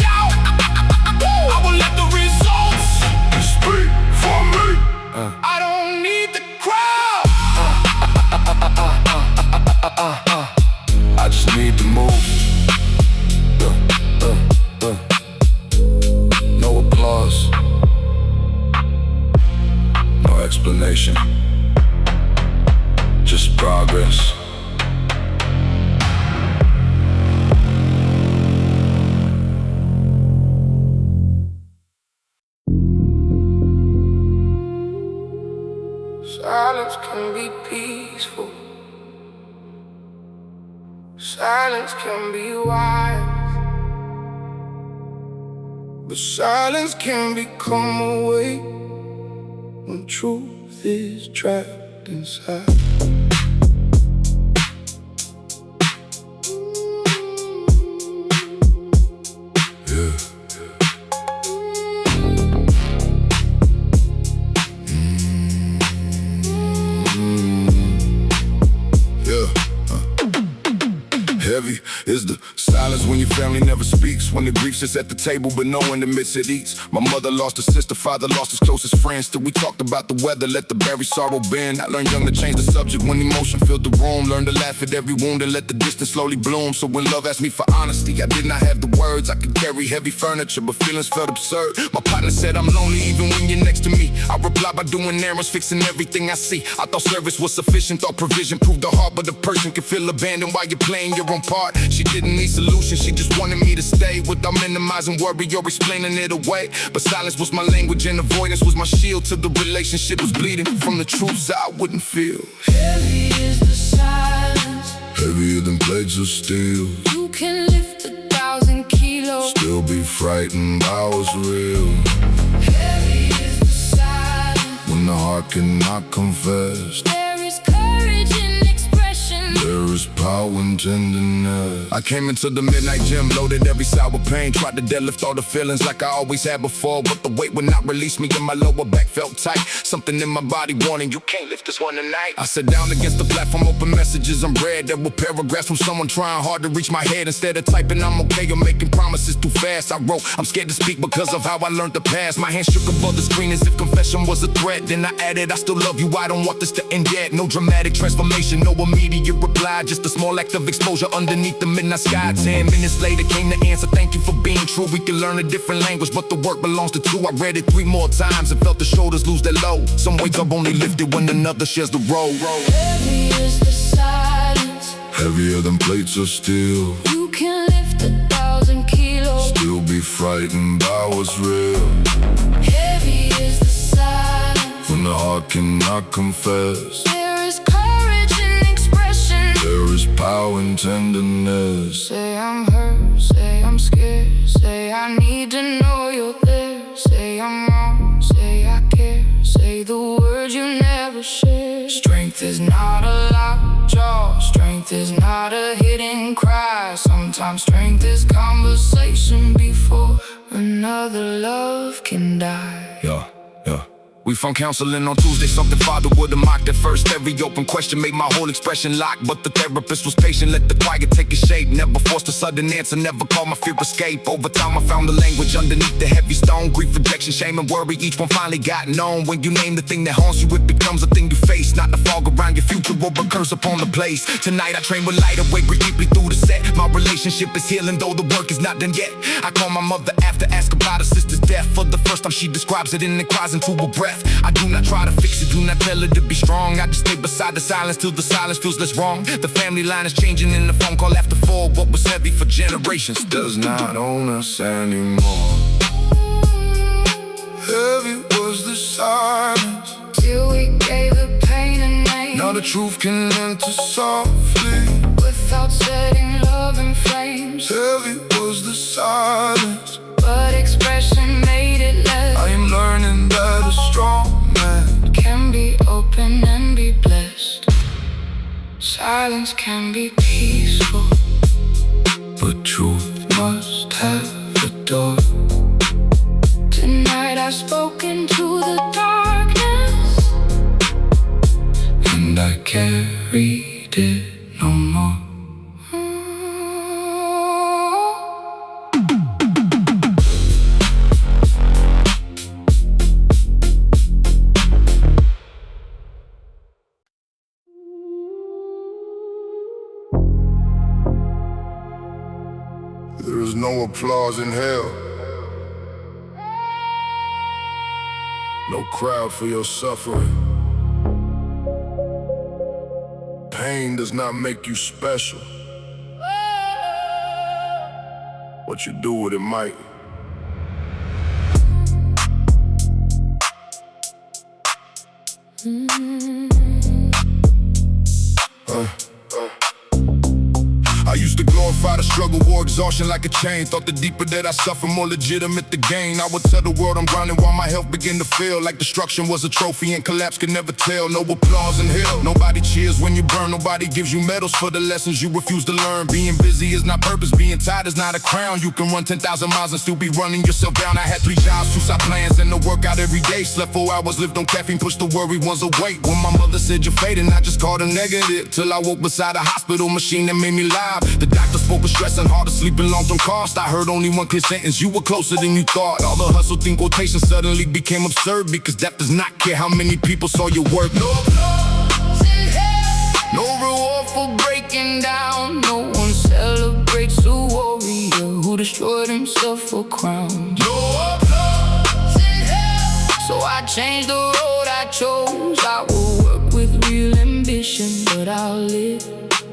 Silence can be peaceful. Silence can be wise, but silence can become a weight when truth is trapped inside. Heavy is the silence when your family never speaks, when the grief sits at the table but no one admits it eats. My mother lost a sister, father lost his closest friends. Till we talked about the weather, let the buried sorrow bend. I learned young to change the subject when emotion filled the room. Learned to laugh at every wound and let the distance slowly bloom. So when love asked me for honesty, I did not have the words. I could carry heavy furniture, but feelings felt absurd. My partner said I'm lonely even when you're next to me. I replied by doing errands, fixing everything I see. I thought service was sufficient, thought provision proved the heart, but a person can feel abandoned while you're playing your own part. She didn't need solutions, she just wanted me to stay without minimizing worry or explaining it away. But silence was my language and avoidance was my shield till the relationship was bleeding from the truths I wouldn't feel. Heavy is the silence, Heavier than plates of steel. you can lift 1,000 kilos, Still be frightened by what's real. heavy is the silence, When the heart cannot confess, there is courage in expression. there is power in tenderness. I came into the midnight gym, loaded every sour pain. Tried to deadlift all the feelings like I always had before, but the weight would not release me and my lower back felt tight. Something in my body warning, you can't lift this one tonight. I sat down against the platform, open messages unread. There were paragraphs from someone trying hard to reach my head. Instead of typing I'm okay or making promises too fast, I wrote, I'm scared to speak because of how I learned to pass. My hand shook above the screen as if confession was a threat. Then I added, I still love you, I don't want this to end yet. No dramatic transformation, no immediate reply, just a small act of exposure underneath the midnight sky. 10 minutes later came the answer, thank you for being true. We can learn a different language, but the work belongs to two. I read it 3 more times and felt the shoulders lose their load. Some weights are only lifted when another shares the road. Heavy is the silence, Heavier than plates of steel. you can lift 1,000 kilos. Still be frightened by what's real. Heavy is the silence, When the heart cannot confess, there is courage in expression. there is power in tenderness. Say I'm hurt, say I'm scared, say I need to know you're there. Say I'm wrong, say I care, say the words you never shared. Strength is not a lockjaw, strength is not a hidden cry. Sometimes strength is conversation before another love can die. Yeah. We found counseling on Tuesday, something father would've mocked at first. Every open question made my whole expression lock, but the therapist was patient, let the quiet take its shape. Never forced a sudden answer, never called my fear escape. Over time I found the language underneath the heavy stone. Grief, rejection, shame and worry, each one finally got known. When you name the thing that haunts you, it becomes a thing you face. Not the fog around your future or a curse upon the place. Tonight I train with lighter weight, breathe deeply through the set. My relationship is healing, though the work is not done yet. I call my mother after, ask about her sister's death. For the first time she describes it and then cries into a breath. I do not try to fix it, do not tell her to be strong. I just stay beside the silence till the silence feels less wrong. The family line is changing in the phone call after 4. What was heavy for generations does not own us anymore. Heavy was the silence, Till we gave the pain a name, now the truth can enter softly. without setting love in flames. Heavy was the silence, But expression made it less. I am learning that a strong man Can be open and be blessed. Silence can be peaceful, but truth must have a door. Tonight I've spoken to the darkness, and I carried it no more. There is no applause in hell, no crowd for your suffering. Pain does not make you special. What you do with it might. I used to glorify the struggle, wore exhaustion like a chain. Thought the deeper that I suffer, more legitimate the gain. I would tell the world I'm grinding while my health began to feel like destruction was a trophy and collapse could never tell. No applause in hell, nobody cheers when you burn. Nobody gives you medals for the lessons you refuse to learn. Being busy is not purpose, being tired is not a crown. You can run 10,000 miles and still be running yourself down. I had 3 jobs, 2 side plans, and to work out every day. Slept 4 hours, lived on caffeine, pushed the worry ones away. When my mother said you're fading, I just called a negative, till I woke beside a hospital machine that made me live. The doctor spoke of stress and hard to sleep in long-term cost. I heard only one clear sentence: you were closer than you thought. All the hustle thing quotations suddenly became absurd, because death does not care how many people saw your work. No applause in hell, no reward for breaking down. No one celebrates a warrior who destroyed himself for crown. No applause in hell, so I changed the road I chose. I will work with real ambition, but I'll live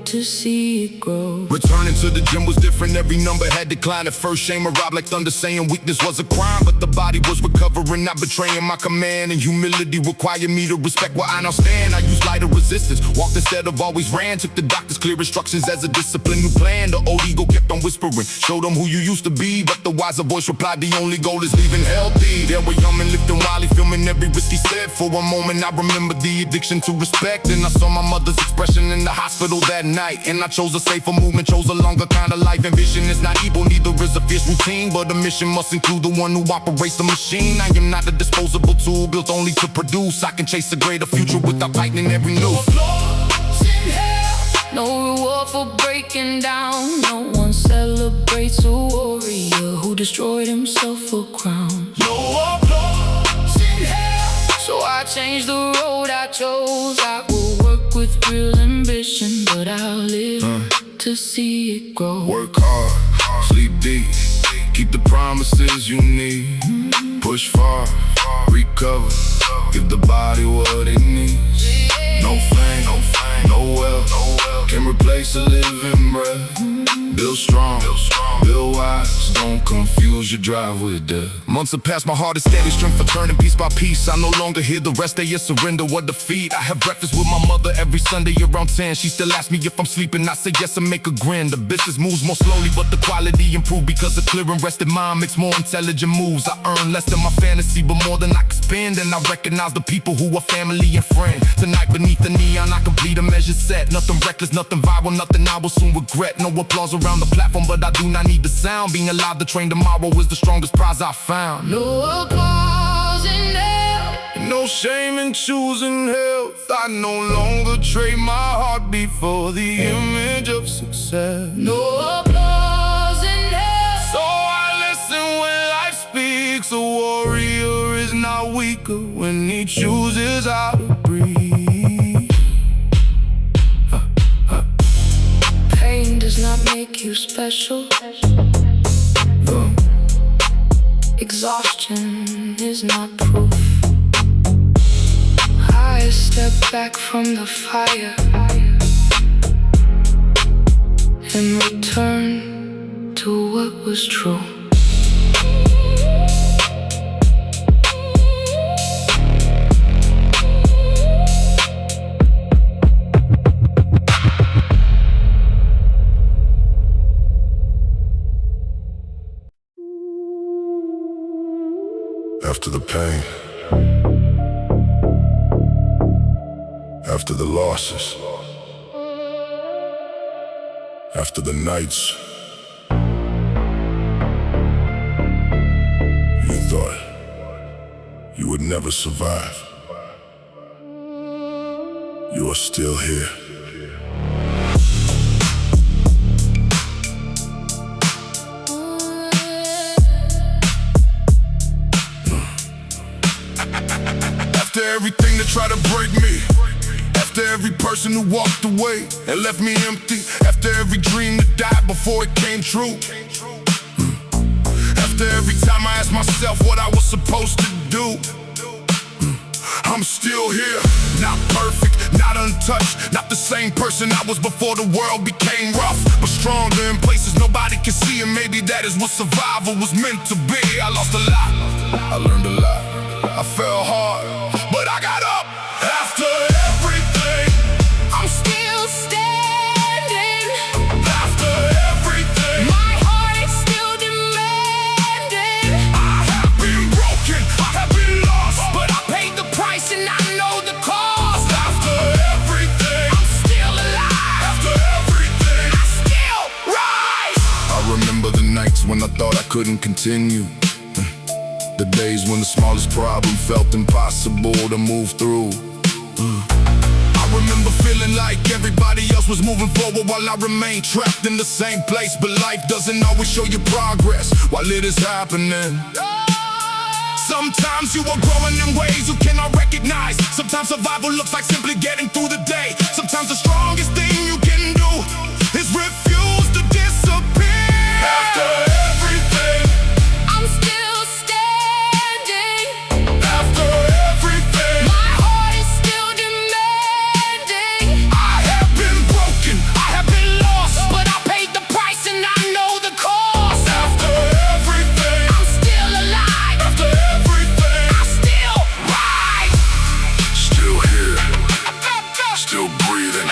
to see it grow. Returning to the gym was different, every number had declined. At first shame arrived like thunder, saying weakness was a crime. But the body was recovering, not betraying my command. And humility required me to respect where I now stand. I used lighter resistance, walked instead of always ran. Took the doctor's clear instructions as a discipline, new plan. The old ego kept on whispering, show them who you used to be. But the wiser voice replied, the only goal is leaving healthy. There were young men lifting Wiley, filming every risk he said. For a moment I remembered the addiction to respect. And I saw my mother's expression in the hospital that night. And I chose a safer movement, chose a longer kind of life. Ambition is not evil, neither is a fierce routine, but a mission must include the one who operates the machine. I am not a disposable tool built only to produce. I can chase a greater future without tightening every noose. No applause in hell, no reward for breaking down. No one celebrates a warrior who destroyed himself for crown. No applause in hell, so I changed the road I chose. I will work with real ambition, but I'll live to see it grow. Work hard, sleep deep, keep the promises you need. Push far, recover, give the body what it needs. No fame, no wealth, can replace a living breath. Build strong, build wise, don't confuse your drive with death. Months have passed, my heart is steady, strength for turning piece by piece. I no longer hear the rest, they is surrender or defeat. I have breakfast with my mother every Sunday around 10. She still asks me if I'm sleeping, I say yes and make a grin. The business moves more slowly, but the quality improved, because a clear and rested mind makes more intelligent moves. I earn less than my fantasy, but more than I can spend. And I recognize the people who are family and friend. Tonight beneath the neon, I complete a measured set. Nothing reckless, nothing viral, nothing I will soon regret. No applause around the platform, but I do not need the sound. Being alive to train tomorrow is the strongest prize I found. No applause in hell, no shame in choosing health. I no longer trade my heartbeat for the image of success. No applause in hell, so I listen when life speaks. A warrior is not weaker when he chooses how to breathe. Pain does not make you special. Exhaustion is not proof. I step back from the fire and return to what was true. After the pain, after the losses, after the nights you thought you would never survive, you are still here. After everything that tried to break me, after every person who walked away and left me empty, after every dream that died before it came true, after every time I asked myself what I was supposed to do, I'm still here, not perfect, not untouched, not the same person I was before the world became rough, but stronger in places nobody can see, and maybe that is what survival was meant to be. I lost a lot, I learned a lot, I fell hard, but I got up. After everything, I'm still standing. couldn't continue. The days when the smallest problem felt impossible to move through. I remember feeling like everybody else was moving forward while I remained trapped in the same place. But life doesn't always show you progress while it is happening. Sometimes you are growing in ways you cannot recognize. Sometimes survival looks like simply getting through the day. Sometimes the strongest thing you can do is refuse to disappear. After everything, I'm still standing. after everything, My heart is still demanding. I have been broken, I have been lost, But I paid the price and I know the cost. after everything, I'm still alive. after everything, I still rise. still here, still breathing,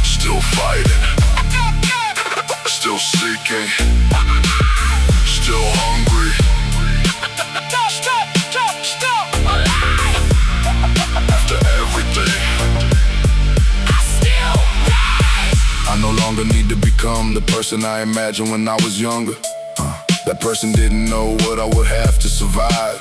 still fighting, still seeking, still hungry. After everything, I still rise. I no longer need to become the person I imagined when I was younger. That person didn't know what I would have to survive.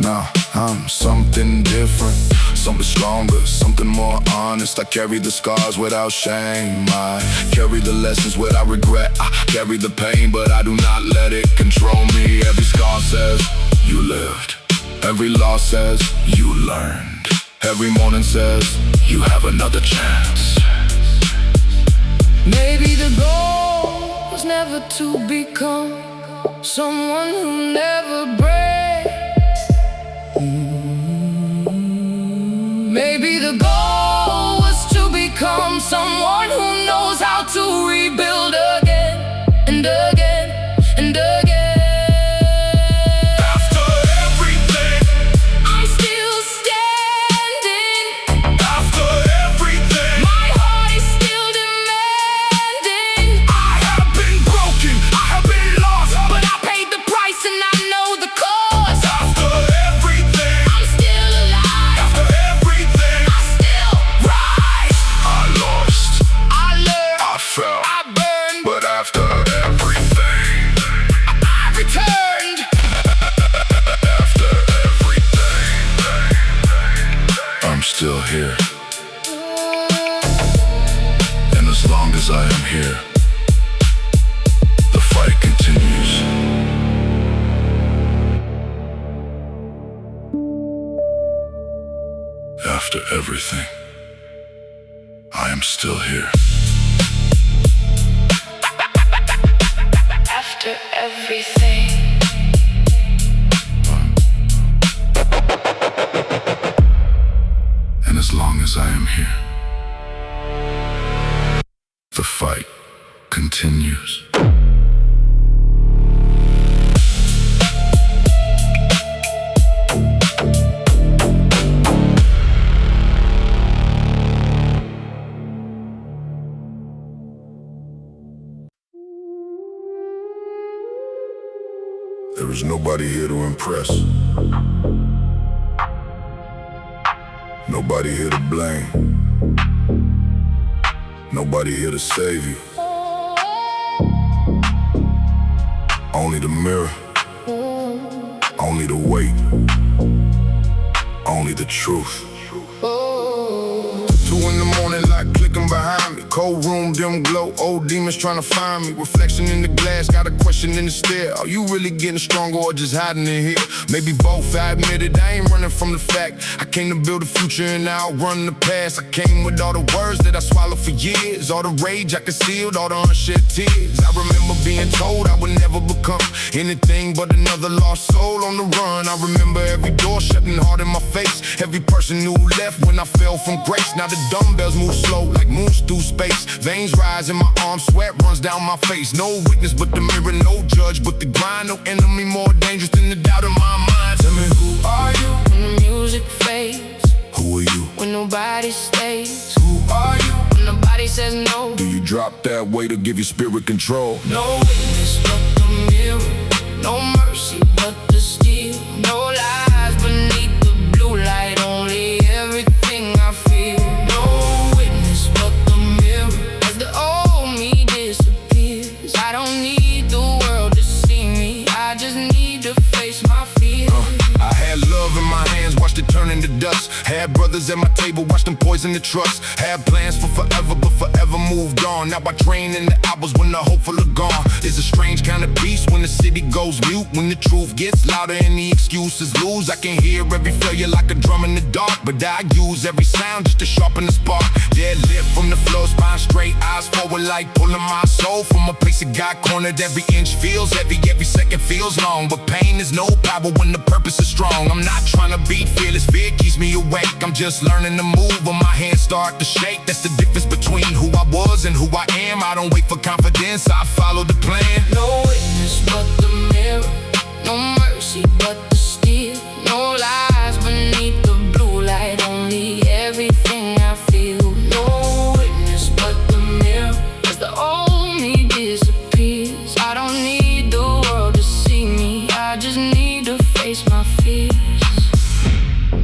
Now I'm something different, something stronger, something more honest. I carry the scars without shame. I carry the lessons without regret. I carry the pain, but I do not let it control me. Every scar says you lived. Every loss says you learned. Every morning says you have another chance. Maybe the goal was never to become someone who never breaks. Maybe the goal was to become someone who knows how to rebuild again and again and again. after everything, I'm still standing. after everything, My heart is still demanding. I have been broken, I have been lost, But I paid the price and I know the cost. after everything, I'm still alive. after everything, I still rise. I lost, I learned. I fell, I burned. but after everything, I returned. after everything, I'm still here. And as long as I am here, the fight continues. After everything, I am still here. After everything. And as long as I am here, the fight continues. There is nobody here to impress. Nobody here to blame. Nobody here to save you. Only the mirror. Only the weight. Only the truth. 2 in the morning, light clicking behind me. Cold room, dim glow, old demons trying to find me. Reflection in the glass, got a question in the stare. Are you really getting stronger or just hiding in here? Maybe both, I admit it, I ain't running from the fact. I came to build a future and I outrun the past. I came with all the words that I swallowed for years. All the rage I concealed, all the unshed tears. I remember being told I would never become anything but another lost soul on the run. I remember every door shutting hard in my face. Every person who left when I fell from grace. Now the dumbbells move slow like moons through space. Veins rise in my arms, sweat runs down my face. No witness but the mirror, no judge but the grind. No enemy more dangerous than the doubt in my mind. Tell me, who are you? When the music fades, Who are you? when nobody stays, Who are you? when nobody says no. Do you drop that weight or give your spirit control? No witness but the mirror, no mercy but the steel. No lies beneath the blue light, only everything I feel. No witness but the mirror, as the old me disappears. I don't need the world to turning to dust. Had brothers at my table, watched them poison the trust. Had plans for forever, but forever moved on. Now I train in the hours when the hopeful are gone. It's a strange kind of peace when the city goes mute. When the truth gets louder and the excuses lose. I can hear every failure like a drum in the dark, but I use every sound just to sharpen the spark. Dead lit from the floor, spine straight, eyes forward like pulling my soul from a place that got cornered. Every inch feels heavy, every second feels long, but pain is no power when the purpose is strong. I'm not trying to be fearless, fear keeps me awake. I'm just learning to move when my hands start to shake. That's the difference between who I was and who I am. I don't wait for confidence, I follow the plan. No witness but the mirror, no mercy but the steel, no lies beneath the blue light, only everything I feel. No witness but the mirror, 'cause the old me disappears. I don't need the world to see me, I just need to face my fears.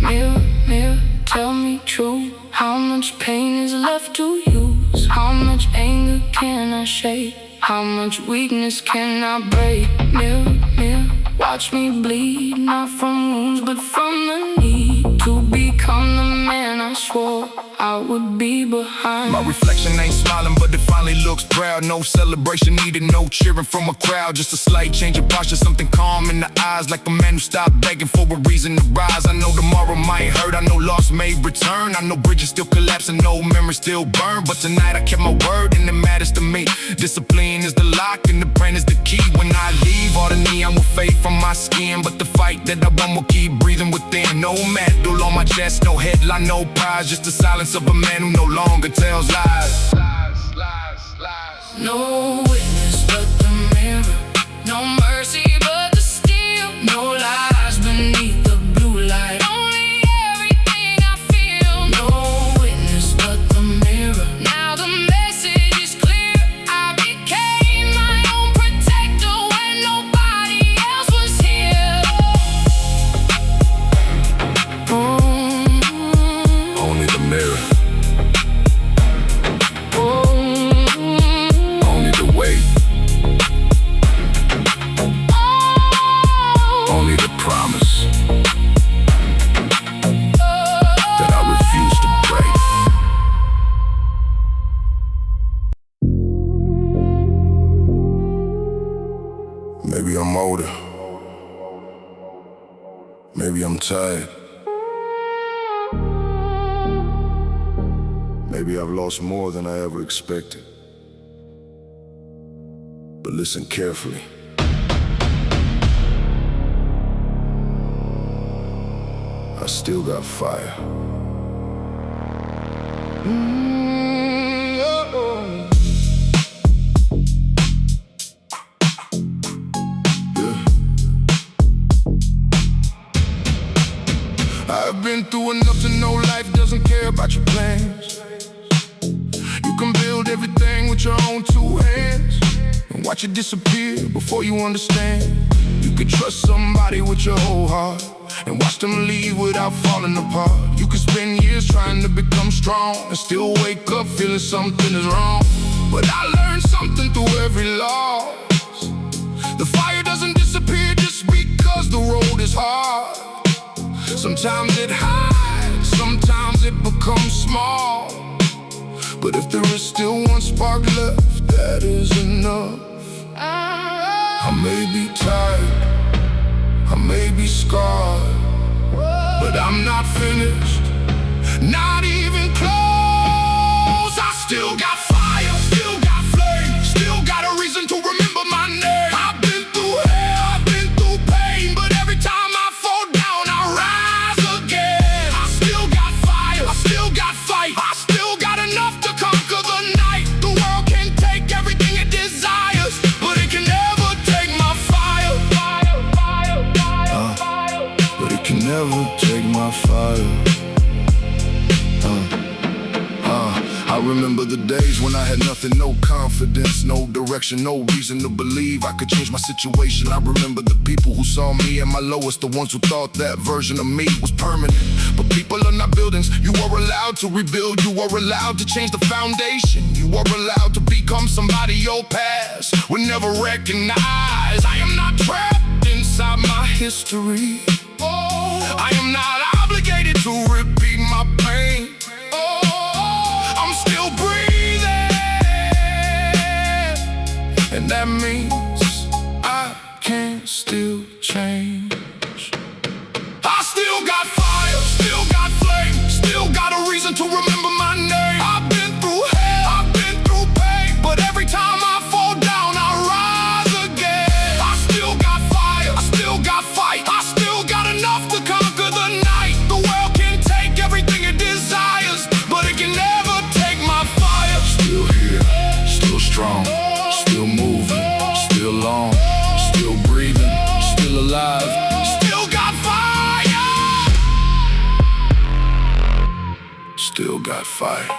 Mirror, mirror, tell me true, how much pain is left to use? How much anger can I shake? How much weakness can I break? Mirror, mirror, watch me bleed, not from wounds but from the need to become the man I swore I would be behind. My reflection ain't smiling, but it finally looks proud. No celebration needed, no cheering from a crowd. Just a slight change of posture, something calm in the eyes, like a man who stopped begging for a reason to rise. I know tomorrow might hurt, I know loss may return, I know bridges still collapse and no memories still burn. But tonight I kept my word and it matters to me. Discipline is the lock and the brand is the key. When I leave, all the neon will fade from my skin, but the fight that I want will keep breathing within. No medal on my chest, no headline, no prize, just the silence of a man who no longer tells lies. No witness but the mirror, no mercy but the steel, no lies beneath the blue light, only everything I feel. No witness but the mirror, now the message is clear. I became my own protector when nobody else was here. Only the mirror, only the promise that I refuse to break. Maybe I'm older, maybe I'm tired, maybe I've lost more than I ever expected. But listen carefully. I still got fire. I've been through enough to know life doesn't care about your plans. You can build everything with your own two hands and watch it disappear before you understand. You can trust somebody with your whole heart and watch them leave without falling apart. You can spend years trying to become strong and still wake up feeling something is wrong. But I learned something through every loss. The fire doesn't disappear just because the road is hard. Sometimes it hides, sometimes it becomes small. But if there is still one spark left, that is enough. I may be tired, I may be scarred, but I'm not finished, not even close. I still got fire, still got flame, still got a reason to remember my name. I've been through hell, I've been through pain, but every time I fall down, I rise again. I still got fire, I still got fight, I still got enough to conquer the night. The world can take everything it desires, but it can never take my fire. But it can never take my fire. I remember the days when I had nothing, no confidence, no direction, no reason to believe I could change my situation. I remember the people who saw me at my lowest, the ones who thought that version of me was permanent. But people are not buildings, you are allowed to rebuild, you are allowed to change the foundation. You are allowed to become somebody your past would never recognize. I am not trapped inside my history. I am not obligated can't still change. I still got fire, still got flame, still got a reason to remember my name. I've been through hell, I've been through pain, but every time I fall down, I rise again. I still got fire, I still got fight, I still got enough to conquer the night. The world can take everything it desires, but it can never take my fire. Still here, still strong, still moving, still on, still breathing, still alive. Still got fire, Still got fire.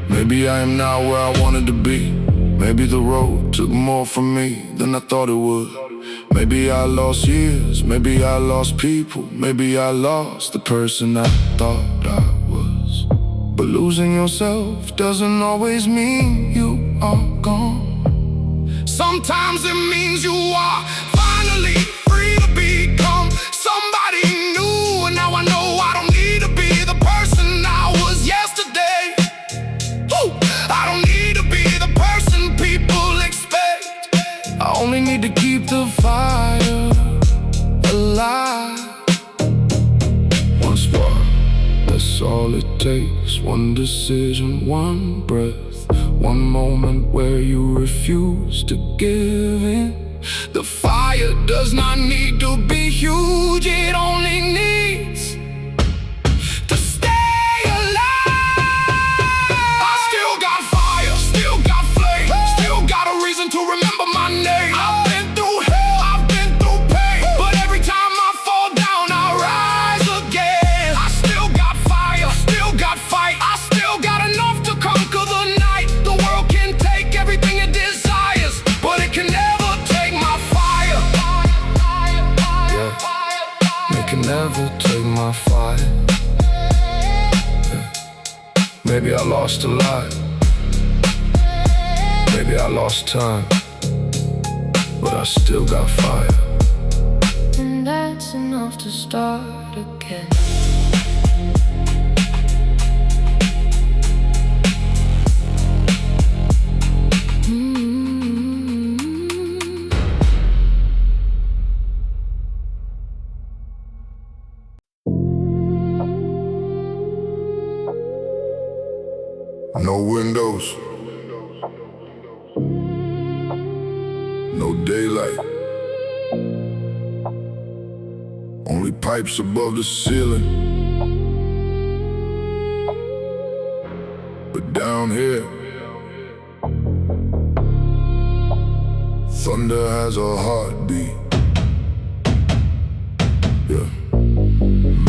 Maybe I am now where I wanted to be. Maybe the road took more from me than I thought it would. Maybe I lost years, maybe I lost people, maybe I lost the person I thought I was. But losing yourself doesn't always mean you are gone. sometimes it means you are finally free to become somebody new. And now I know I don't need to be the person I was yesterday. Ooh, I don't need to be the person people expect. I only need to keep the fire alive. One spark, that's all it takes. One decision, one breath, one moment where you refuse to give in. The fire does not need to be huge, it only needs to stay alive. I still got fire, still got flame, still got a reason to remember my name. I've been through hell, I've been through pain, but every time I fall down, I rise again. I still got fire, still got fight, I still got enough to conquer the night. The world can take everything it desires, but it can never take my fire. Yeah, they can never take my fire. Yeah. Maybe I lost a lot, maybe I lost time, but I still got fire. And that's enough to start again. No windows, no daylight, only pipes above the ceiling. But down here, thunder has a heartbeat. Yeah.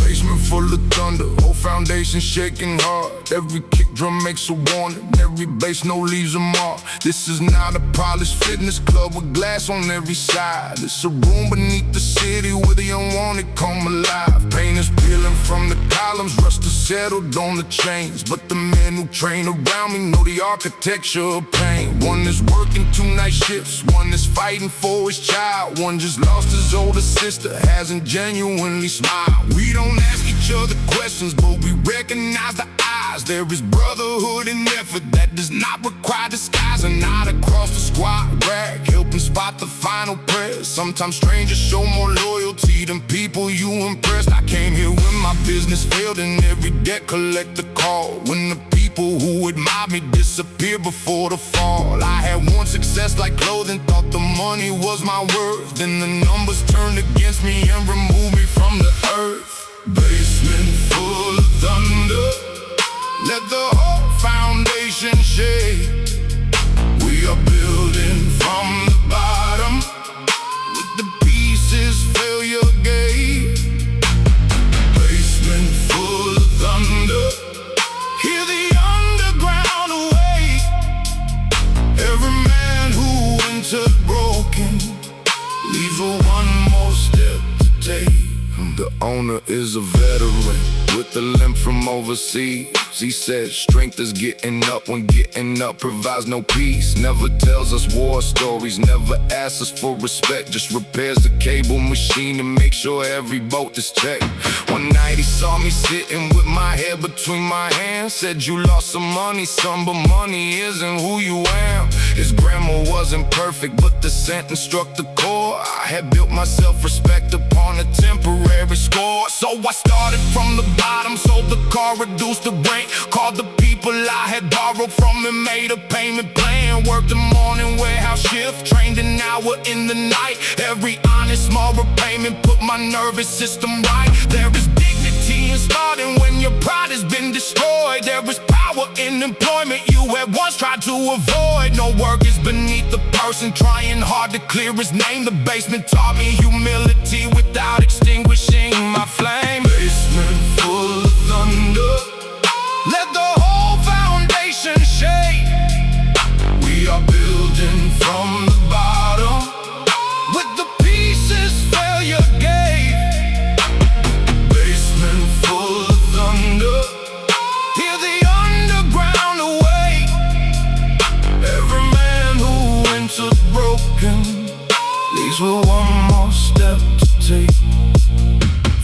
Basement full of thunder, whole foundation shaking hard. Every kick drum makes a warning, every bass note leaves a mark. This is not a polished fitness club with glass on every side. It's a room beneath the city where the unwanted come alive. Pain is peeling from the columns, rust has settled on the chains. But the men who train around me know the architecture of pain. One is working 2 night shifts, one is fighting for his child, one just lost his older sister, hasn't genuinely smiled. We don't ask each other questions, but we recognize the eyes. There is brotherhood and effort that does not require disguise. And not across the squad rag, helping spot the final prayers. Sometimes strangers show more loyalty than people you impressed. I came here when my business failed and every debt collect the call. When the people who admired me disappeared before the fall. I had one success like clothing, thought the money was my worth. Then the numbers turned against me and removed me from the earth. Basement full of thunder, let the whole foundation shake. We are building from the bottom, with the pieces failure gate. Basement full of thunder, hear the underground awake. Every man who entered broken leaves with one more step to take. The owner is a veteran with a limp from overseas. He said strength is getting up when getting up provides no peace. Never tells us war stories, never asks us for respect. Just repairs the cable machine and make sure every bolt is checked. One night he saw me sitting with my head between my hands. Said you lost some money, son, but money isn't who you am. His grammar wasn't perfect, but the sentence struck the core. I had built my self-respect upon a temporary score. So I started from the bottom, sold the car, reduced the rent, called the people I had borrowed from and made a payment plan. Worked the morning warehouse shift, trained an hour in the night. Every honest small repayment put my nervous system right. There is dignity in starting when your pride has been destroyed. There is power in employment you had once tried to avoid. No work is beneath the person trying hard to clear his name. The basement taught me humility without extinguishing my flame. Basement full of thunder, let the whole foundation shake. We are building from the bottom with the pieces failure gave. Basement full of thunder, hear the underground awake. Every man who enters broken leaves with one more step to take.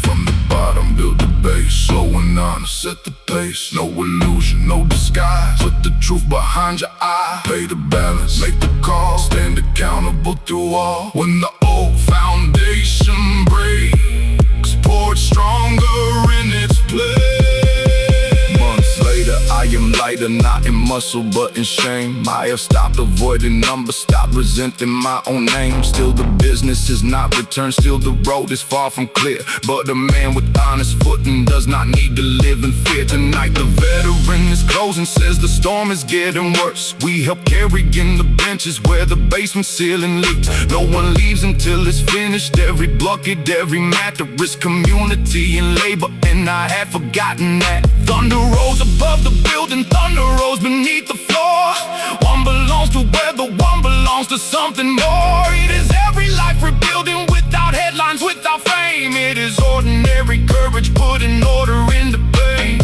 From the bottom, build the base, slowing on, set the pace. No illusion, no disguise, put the truth behind your eye. Pay the balance, make the call, stand accountable through all. When the old foundation breaks, pour it stronger in its place. Months later, I am lighter, not in muscle but in shame. I have stopped avoiding numbers, stopped resenting my own name. Still the business is not returned, still the road is far from clear. But a man with honest footing does not need to live in fear. Tonight the veteran is closing, says the storm is getting worse. We help carrying the benches where the basement ceiling leaks. No one leaves until it's finished. Every bucket, every mat, there is community and labor, and I had forgotten that. Thunder rolls above the building, thunder rolls beneath the floor. One belongs to where the one belongs to something more. It is every life rebuilding without headlines, without fame. It is ordinary courage putting order in the pain.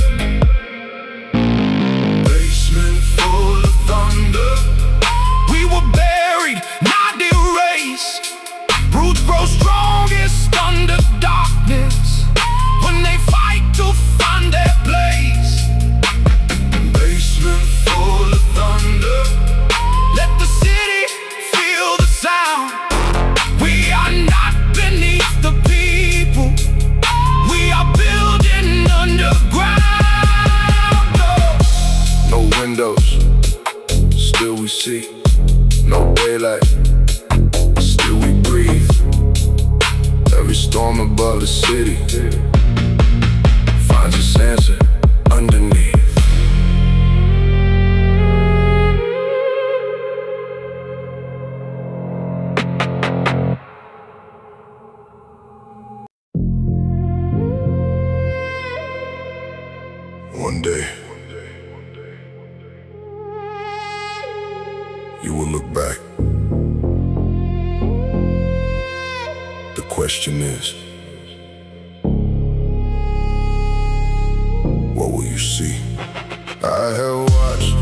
Basement full of thunder, we were buried, not erased. Roots grow strongest under darkness when they fight to find their place. Basement full of thunder, let the city feel the sound. We are not beneath the people, we are building underground. No windows, still we see. No daylight, still we breathe. Every storm above the city finds its answer underneath. One day, you will look back. The question is, what will you see? I have watched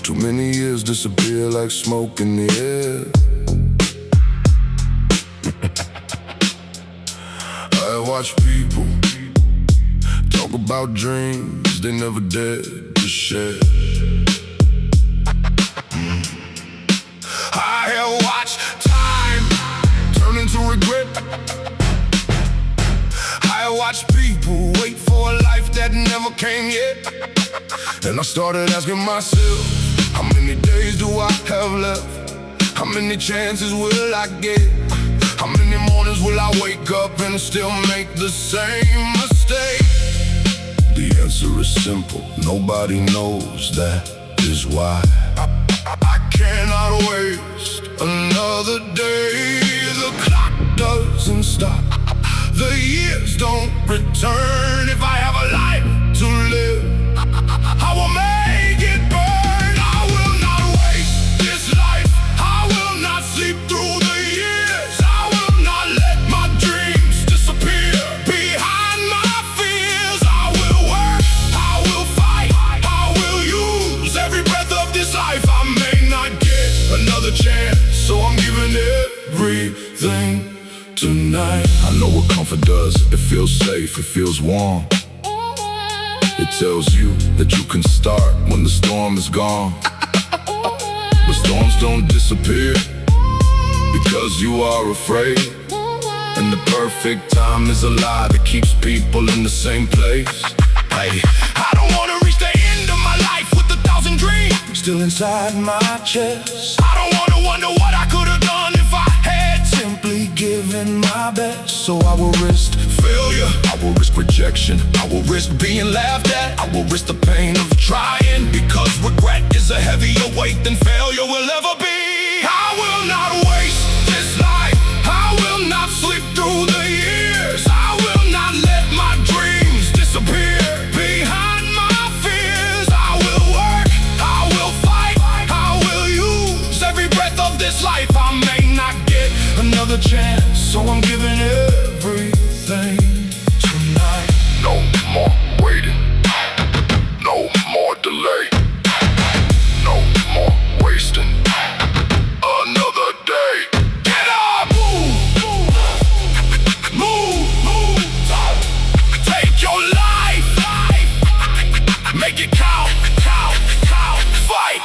too many years disappear like smoke in the air. I watch people talk about dreams they never dared to share. I have watched time turn into regret. I watch people wait for a life that never came yet. And I started asking myself, how many days do I have left? How many chances will I get? How many mornings will I wake up and still make the same mistake? The answer is simple, nobody knows, that is why I cannot waste another day. The clock doesn't stop, the years don't return. If I have a life to live, I will make it burn. I will not waste this life, I will not sleep through the years. I will not let my dreams disappear. everything tonight. I know what comfort does. It feels safe, it feels warm. It tells you that you can start when the storm is gone. But storms don't disappear because you are afraid. And the perfect time is a lie that keeps people in the same place. Hey, I don't wanna reach the end of my life with 1,000 dreams still inside my chest. I don't wanna wonder what I could've done if I had simply given my best. So I will risk failure, I will risk rejection, I will risk being laughed at, I will risk the pain of trying, because regret is a heavier weight than failure will ever be. I will not waste this life, I will not sleep through the years, I will not let my dreams disappear behind my fears. I will work, I will fight, I will use every breath of this life. I may not get another chance, so I'm giving everything tonight. No more waiting, no more delay, no more wasting another day. Get up, move, move, move. Take your life, make it count, fight.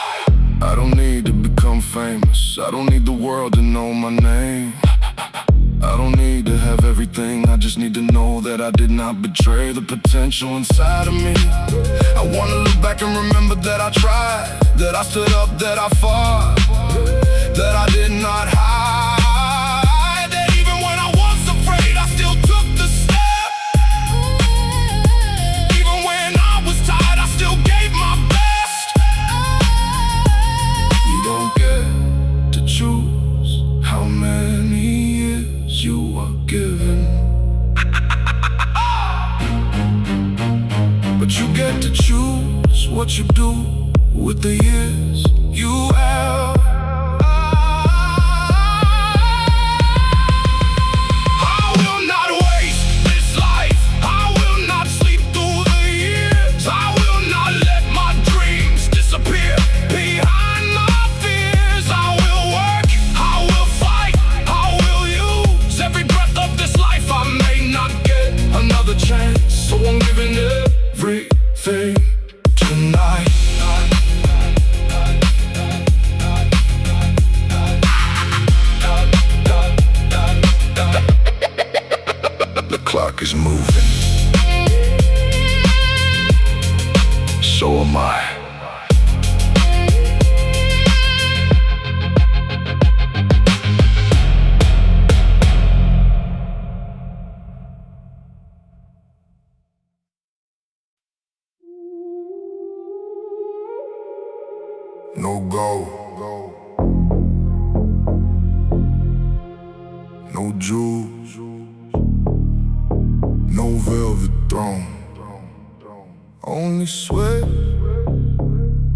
I don't need to become famous, I don't need the world to know my name. I don't need to have everything, I just need to know that I did not betray the potential inside of me. I wanna look back and remember that I tried, that I stood up, that I fought, that I did not hide, that even when I was afraid I still took the step. Even when I was tired I still gave my best. You don't get to choose how many years you are given, but you get to choose what you do with the years you have. I will not waste this life, I will not sleep through the years, I will not let my dreams disappear behind my fears. I will work, I will fight, I will use every breath of this life. I may not get another chance, so I'm giving everything tonight. The clock is moving, so am I. No gold, no jewels, no velvet throne. Only sweat,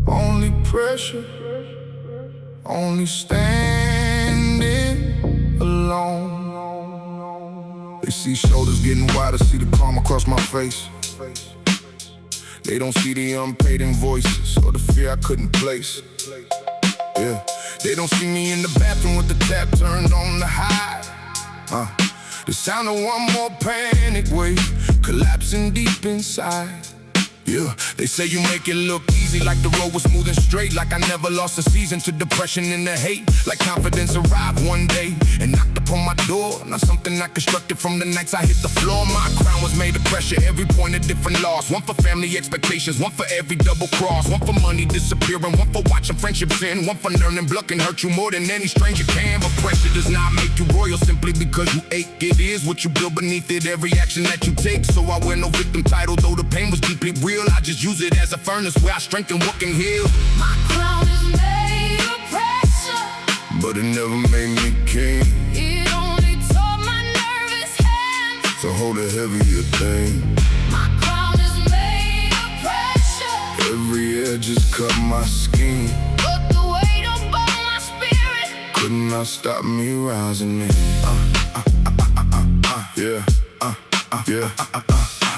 only pressure, only standing alone. They see shoulders getting wider, see the calm across my face. They don't see the unpaid invoices or the fear I couldn't place. Yeah, they don't see me in the bathroom with the tap turned on the high. The sound of one more panic wave collapsing deep inside. Yeah, they say you make it look easy, like the road was smooth and straight, like I never lost a season to depression and the hate, like confidence arrived one day and knocked upon my door. Not something I constructed from the nights I hit the floor. My crown was made of pressure, every point a different loss. One for family expectations, one for every double cross, one for money disappearing, one for watching friendships end, one for learning blood can hurt you more than any stranger can. But pressure does not make you royal simply because you ache. It is what you build beneath it, every action that you take. So I wear no victim title, though the pain was deeply real. I just use it as a furnace where I strengthen what can heal. My crown is made of pressure, but it never made me king. it only taught my nervous hands. So hold a heavier thing. My crown is made of pressure, Every edge just cut my skin. but the weight upon my spirit Could not stop me rising, man. Yeah, yeah.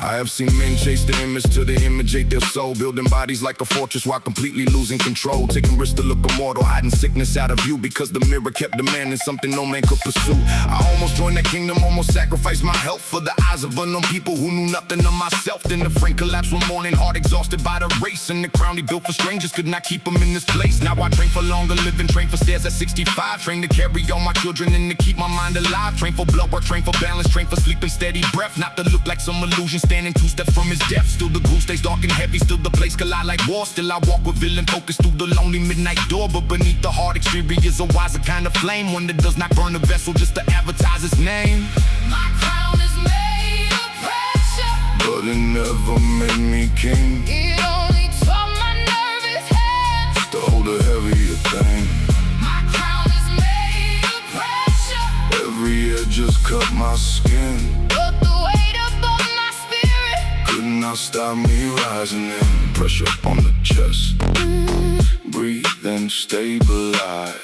I have seen men chase the image till they imitate their soul, building bodies like a fortress while completely losing control, taking risks to look immortal, hiding sickness out of view because the mirror kept demanding something no man could pursue. I almost joined that kingdom, almost sacrificed my health for the eyes of unknown people who knew nothing of myself. Then the frame collapsed one morning, heart exhausted by the race, and the crown he built for strangers could not keep him in this place. Now I train for longer living, train for stairs at 65, train to carry all my children and to keep my mind alive, train for blood work, train for balance, train for sleep and steady breath, not to look like some illusion standing 2 steps from his death. Still the gloom stays dark and heavy, still the place collide like war, still I walk with villain focus through the lonely midnight door, but beneath the hard exterior is a wiser kind of flame, one that does not burn a vessel just to advertise its name. My crown is made of pressure, But it never made me king. it only taught my nervous hands To hold a heavier thing. My crown is made of pressure, Every year just cut my skin. but the weight above my spirit Could not stop me rising in. Pressure on the chest. Breathe and stabilize.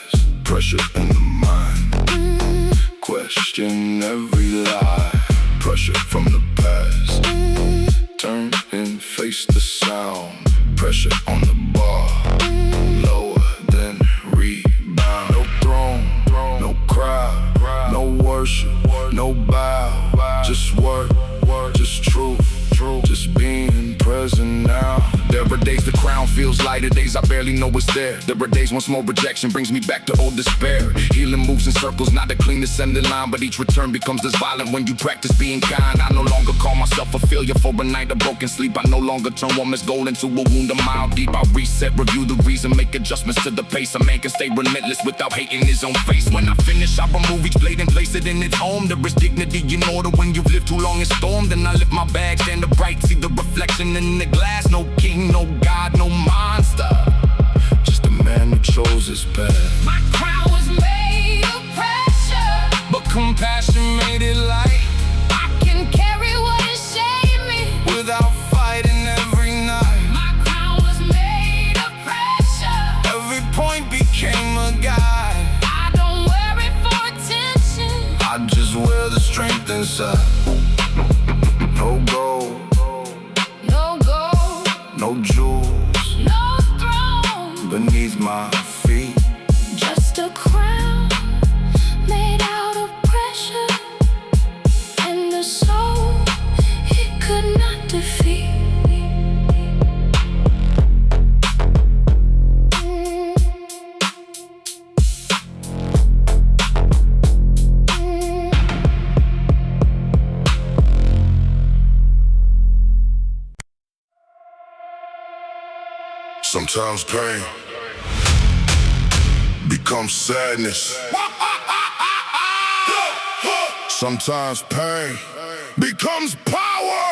Pressure in the mind. Question every lie. Pressure from the past. Turn and face the sound. Pressure on the bar. Lower than rebound. No throne, no crowd, no worship, no bow. Just work, just truth, just being present now. There are days the crown feels lighter, days I barely know it's there. There are days once more rejection brings me back to old despair. Healing moves in circles, not the cleanest ending line, but each return becomes as violent when you practice being kind. I no longer call myself a failure for a night of broken sleep. I no longer turn woman's gold into a wound a mile deep. I reset, review the reason, make adjustments to the pace. A man can stay relentless without hating his own face. When I finish, I remove each blade and place it in its home. There is dignity in order when you've lived too long in storm. Then I lift my bag, stand upright, see the reflection in the glass. No king, no god, no monster, just a man who chose his path. My crown was made of pressure, But compassion made it light. I can carry what has shaped me Without fighting every night. My crown was made of pressure, Every point became a guide. I don't wear it for attention, I just wear the strength inside. No gold, no gold, no jewels no throne, beneath my feet. just a crown made out of pressure, and the soul it could not defeat. Sometimes pain becomes sadness. Sometimes pain becomes power.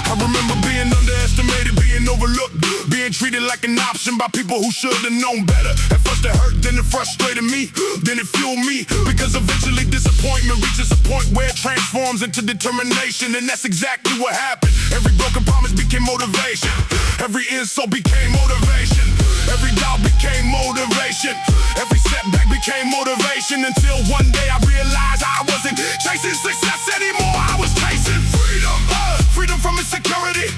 I remember being underestimated, being overlooked, being treated like an option by people who should have known better. At first it hurt, then it frustrated me, then it fueled me, because eventually disappointment reaches a point where it transforms into determination, and that's exactly what happened. Every broken promise became motivation, every insult became motivation, every doubt became motivation, every setback became motivation, until one day I realized I wasn't chasing success anymore, I was chasing freedom. Freedom from insecurity,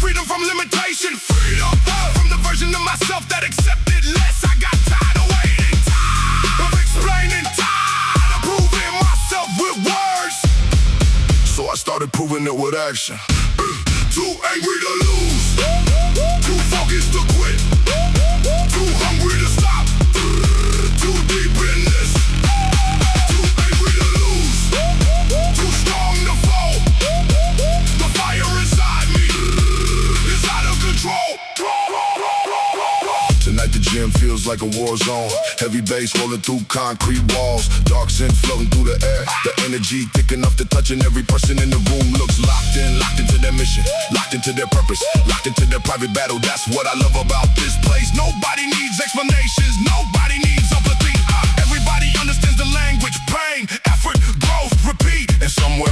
freedom from limitation, freedom from the version of myself that accepted less. I got tired of waiting, tired of explaining, tired of proving myself with words. So I started proving it with action. Too angry to lose, too focused to quit, too hungry to stop, too deep in this. Too angry to lose, too strong to fall. The fire inside me is out of control. Tonight the gym feels like a war zone. Heavy bass rolling through concrete walls, dark scent floating through the air. The energy thick enough to touching every person in the room. Looks locked into their mission, locked into their purpose, locked into their private battle. That's what I love about this place. Nobody needs explanations, nobody needs empathy. Everybody understands the language, pain, effort, growth, repeat. And somewhere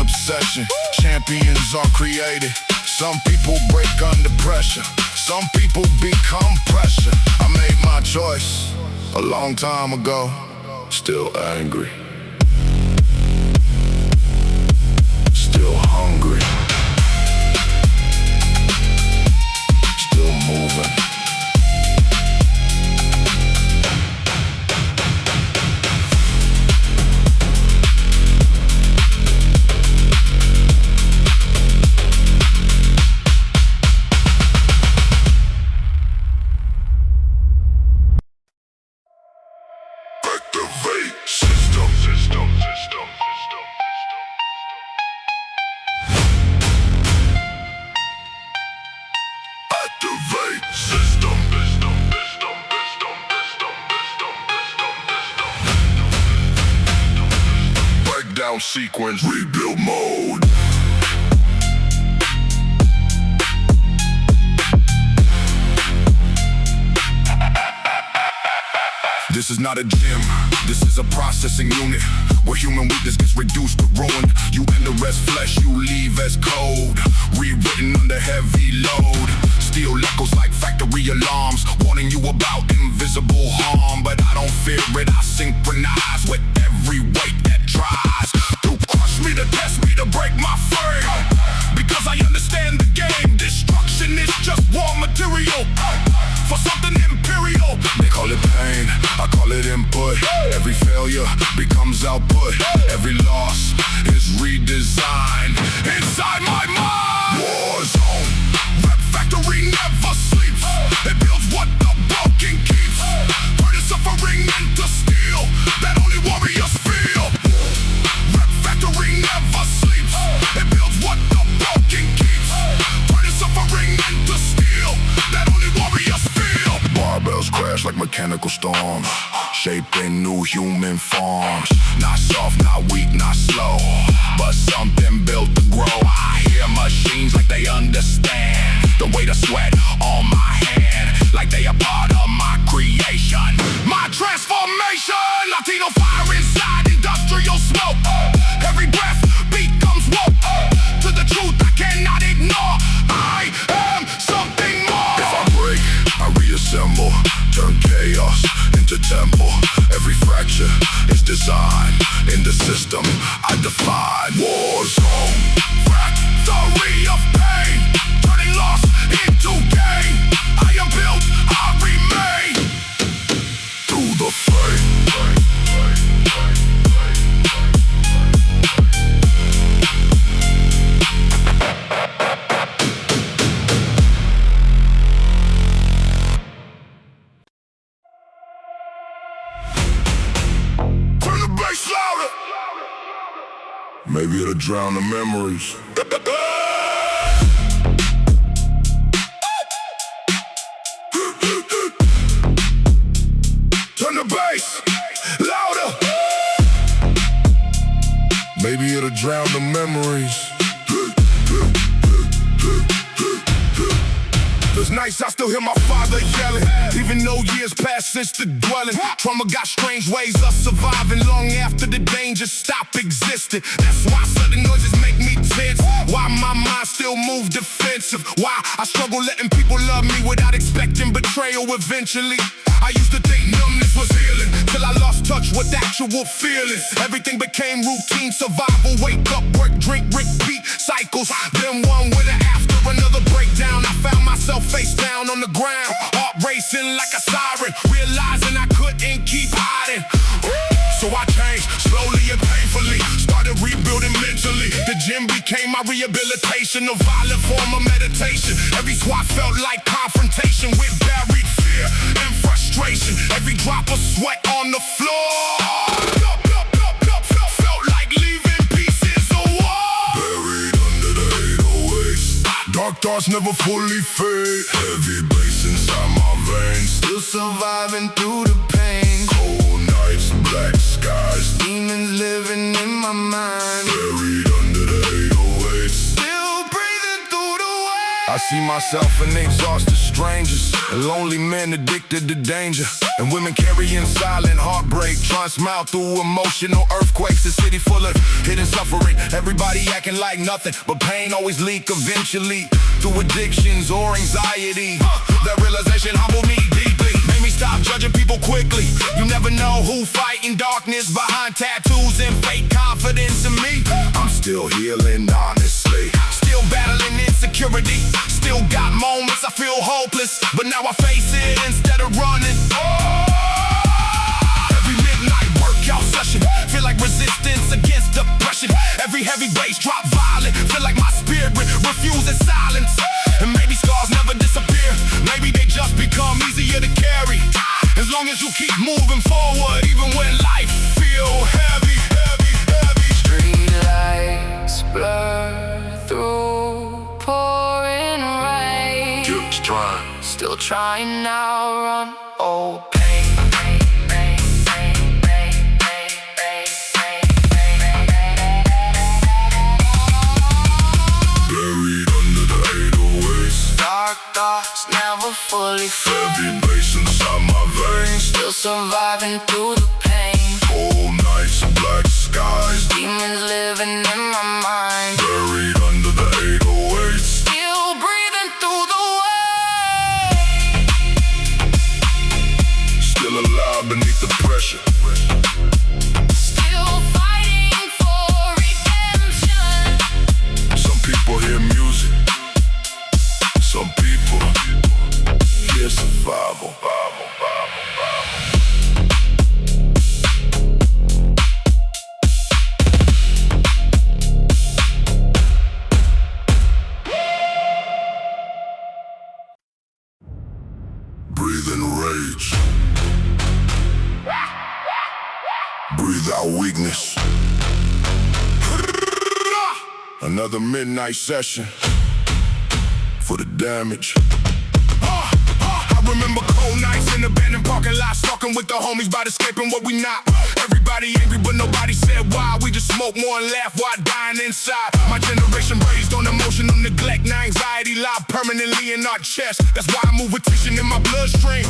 obsession. Champions are created. Some people break under pressure. Some people become pressure. I made my choice a long time ago. Still angry. Still hungry. Still moving. Activate system. Activate system. Breakdown sequence. Rebuild mode. This is not a gym, this is a processing unit where human weakness gets reduced to ruin. You enter as flesh, you leave as code, rewritten under heavy load. Steel echoes like factory alarms, warning you about invisible harm. But I don't fear it, I synchronize with every weight that tries to crush me, to test me, to break my frame. Because I understand the game, destruction is just raw material for something imperial. They call it pain, I call it input. Every failure becomes output. Every loss is redesigned inside my mind. War zone, rap factory never sleeps. It builds what the broken keeps. Turning suffering into steel that only warriors feel. Rap factory never sleeps. It builds what the broken keeps. Turning suffering into steel that only warriors feel. Barbells crash like mechanical storms, shaping new human forms. Not soft, not weak, not slow, but something built to grow. I hear machines like they understand the weight of sweat on my hand, like they are part of my creation. My transformation, Latino fire inside industrial smoke. Every breath becomes woke to the truth I cannot ignore. I am something more. If I break, I reassemble, turn chaos into temple. Every fracture is designed in the system I define. War zone, factory of pain, turning loss into gain. I am built, I remain through the flame. Louder. Maybe it'll drown the memories. Turn the bass louder. Maybe it'll drown the memories. Those nights I still hear my father yelling, even though years passed since the dwelling. Trauma got strange ways of surviving long after the danger stopped existing. That's why sudden noises make me tense, why my mind still move defensive, why I struggle letting people love me without expecting betrayal eventually. I used to think numbness was healing, till I lost touch with actual feelings. Everything became routine, survival, wake up, work, drink, repeat cycles. Then one with an after another breakdown, I found myself face down on the ground, heart racing like a siren, realizing I couldn't keep hiding. So I changed slowly and painfully, started rebuilding mentally. The gym became my rehabilitation, a violent form of meditation. Every squat felt like confrontation with buried fear and frustration. Every drop of sweat on the floor felt like leaving pieces of wall. Buried under the 808s, dark thoughts never fully fade. Heavy bass inside my veins, still surviving through the pain. Cold nights, black skies, demons living in my mind. Buried under the 808s, still breathing through the waves. I see myself in exhausted strangers, lonely men addicted to danger. And women carrying silent heartbreak, trying to smile through emotional earthquakes. A city full of hidden suffering, everybody acting like nothing, but pain always leak eventually through addictions or anxiety. That realization humbled me deeply, made me stop judging people quickly. You never know who fighting darkness behind tattoos and fake confidence in me. I'm still healing honestly, still battling insecurity, still got moments I feel hopeless, but now I face it instead of running. Every midnight workout session feel like resistance against depression. Every heavy bass drop violent, feel like my spirit refuses silence. And maybe scars never disappear, maybe they just become easier to carry, as long as you keep moving forward, even when life feel heavy, heavy, heavy. Street lights blur through pouring rain. Still trying now, run. Oh, pain. Buried under the 808s, Dark thoughts never fully free. heavy bass inside my veins. Still surviving through the pain. Cold nights, black skies, Demons living in my mind. buried under the 808s. Still breathing through the Still alive beneath the pressure. Still fighting for redemption. Some people hear music, some people hear survival. Breathe in rage, breathe out weakness. Another midnight session for the damage. I remember cold nights in abandoned parking lots, talking with the homies about escaping what we not. Everybody angry but nobody said why. We just smoke more and laugh while dying inside. My generation raised on emotional neglect. Now anxiety live permanently in our chest. That's why I move with tension in my bloodstream.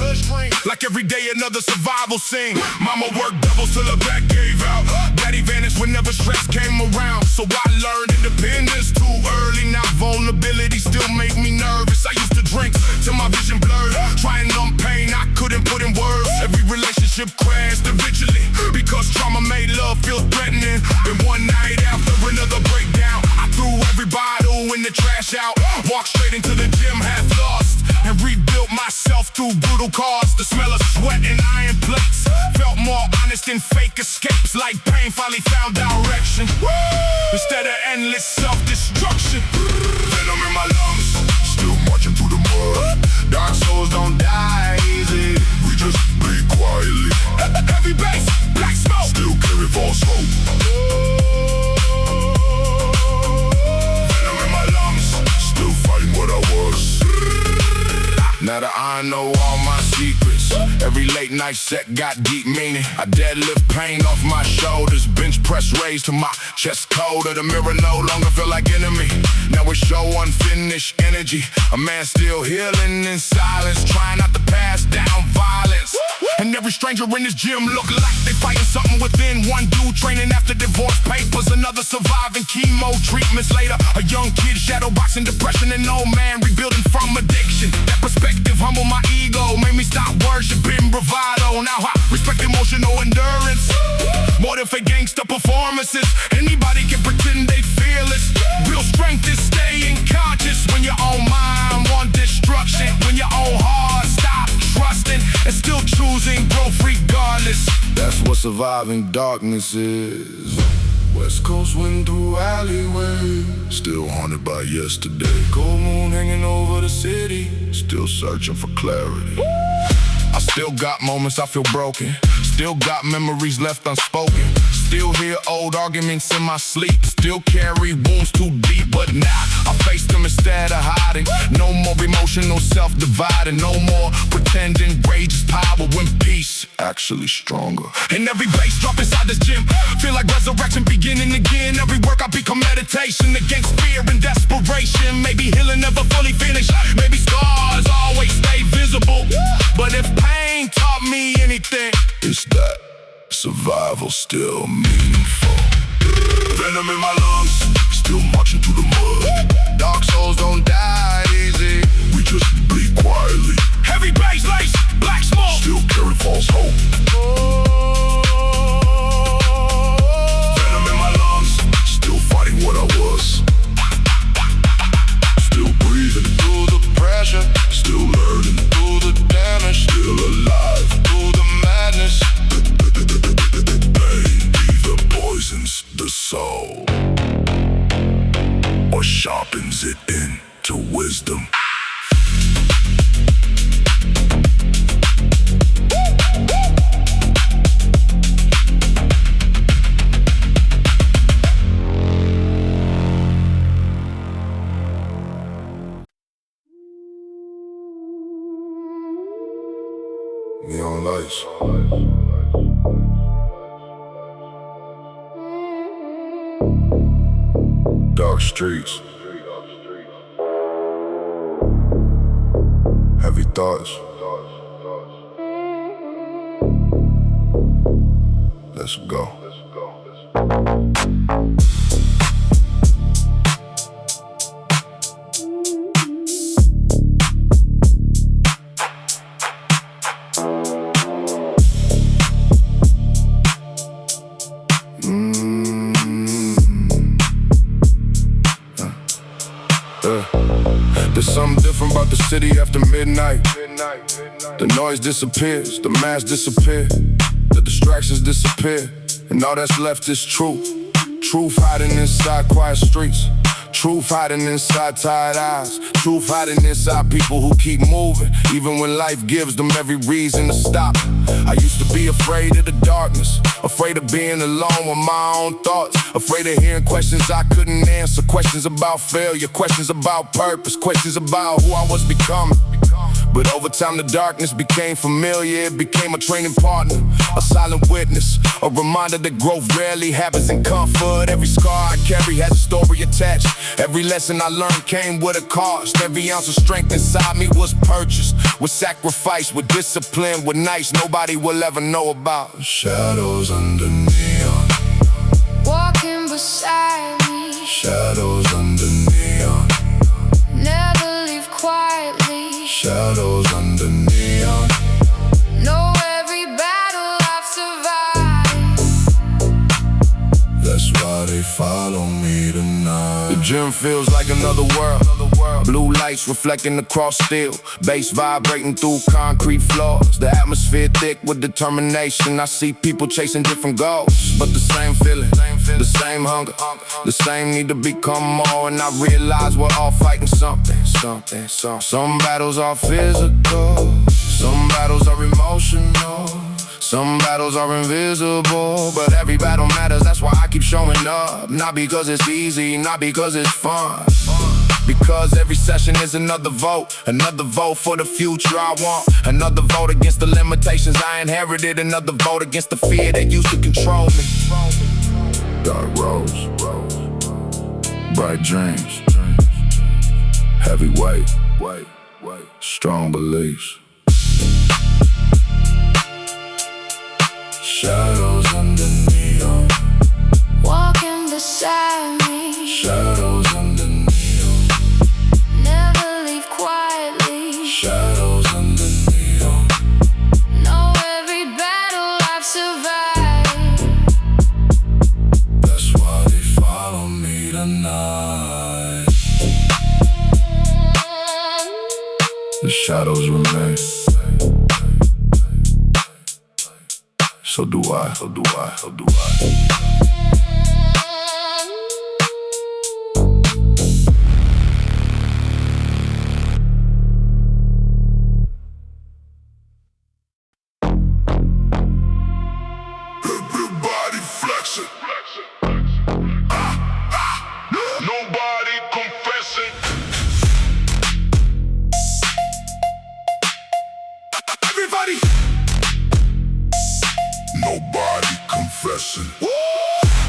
Like every day another survival scene. Mama worked doubles till her back gave out. Daddy vanished whenever stress came around. So I learned independence too early. Now vulnerability still make me nervous. I used to drink till my vision blurred, trying numb pain I couldn't put in words. Every relationship crashed eventually, because trauma made love feel threatening. Then one night after another breakdown, I threw every bottle in the trash out, walked straight into the gym half lost, and rebuilt myself through brutal cause. The smell of sweat and iron plates felt more honest than fake escapes. Like pain finally found direction, instead of endless self-destruction. Venom in my lungs, still marching through the mud. Dark souls don't die easy, we just bleed quietly. Heavy bass, black smoke, still carry false hope. Venom in my lungs, still fighting what I was. Now that I know all my secrets, every late night set got deep meaning. I deadlift pain off my shoulders, bench press raised to my chest colder. The mirror no longer feel like enemy, now it show unfinished energy. A man still healing in silence, trying not to pass down violence. And every stranger in this gym look like they fighting something within. One dude training after divorce papers, another surviving chemo treatments later. A young kid shadowboxing depression, an old man rebuilding from addiction. That perspective humbled my ego, made me stop worshiping bravado. Now I respect emotional endurance more than fake gangster performances. Anybody can pretend they fearless. Real strength is staying conscious when your own mind want destruction, when your own heart stop trusting and still choosing growth regardless. That's what surviving darkness is. West Coast wind through alleyways, still haunted by yesterday. Cold moon hanging over the city, still searching for clarity. I still got moments I feel broken, still got memories left unspoken. Still hear old arguments in my sleep, still carry wounds too deep. But now I face them instead of hiding. No more emotional self-dividing, no more pretending rage is power when peace actually stronger. And every bass drop inside this gym feel like resurrection beginning again. Every workout become meditation against fear and desperation. Maybe healing never fully finished, maybe scars always stay visible. But if pain taught me survival still meaningful. Venom in my lungs, still marching through the mud. Dark souls don't die easy, we just bleed quietly. Heavy bass lace, black smoke, Still carry false hope. Venom in my lungs, still fighting what I was. Still breathing through the pressure, still learning through the damage, still alive through the madness. Either poisons the soul or sharpens it into wisdom. Neon lights. Dark streets. Heavy thoughts. Let's go. There's something different about the city after midnight. The noise disappears, the mask disappears, the distractions disappear, and all that's left is truth. Truth hiding inside quiet streets, truth hiding inside tired eyes, truth hiding inside people who keep moving, even when life gives them every reason to stop. I used to be afraid of the darkness, afraid of being alone with my own thoughts, afraid of hearing questions I couldn't answer, questions about failure, questions about purpose, questions about who I was becoming. But over time the darkness became familiar, it became a training partner, a silent witness, a reminder that growth rarely happens in comfort. Every scar I carry has a story attached. Every lesson I learned came with a cost. Every ounce of strength inside me was purchased with sacrifice, with discipline, with nights nobody will ever know about. Shadows under neon, Walking beside me, shadows under neon, never leave quietly. shadows under neon. Know every battle I've survived. That's why they follow me tonight. The gym feels like another world. Blue lights reflecting across steel, bass vibrating through concrete floors. The atmosphere thick with determination. I see people chasing different goals, but the same feeling, the same hunger, the same need to become more. And I realize we're all fighting something. Some battles are physical, some battles are emotional, some battles are invisible, but every battle matters, that's why I keep showing up. Not because it's easy, not because it's fun, because every session is another vote for the future I want, another vote against the limitations I inherited, another vote against the fear that used to control me. Dark roads, bright dreams, heavy weight, strong beliefs. Shadows under neon, Walking beside me, shadows under neon, never leave quietly. shadows under neon. Know every battle I've survived. That's why they follow me tonight. The shadows remain. So do I. Everybody flexing. Nobody confessing. Everybody. Nobody confessing.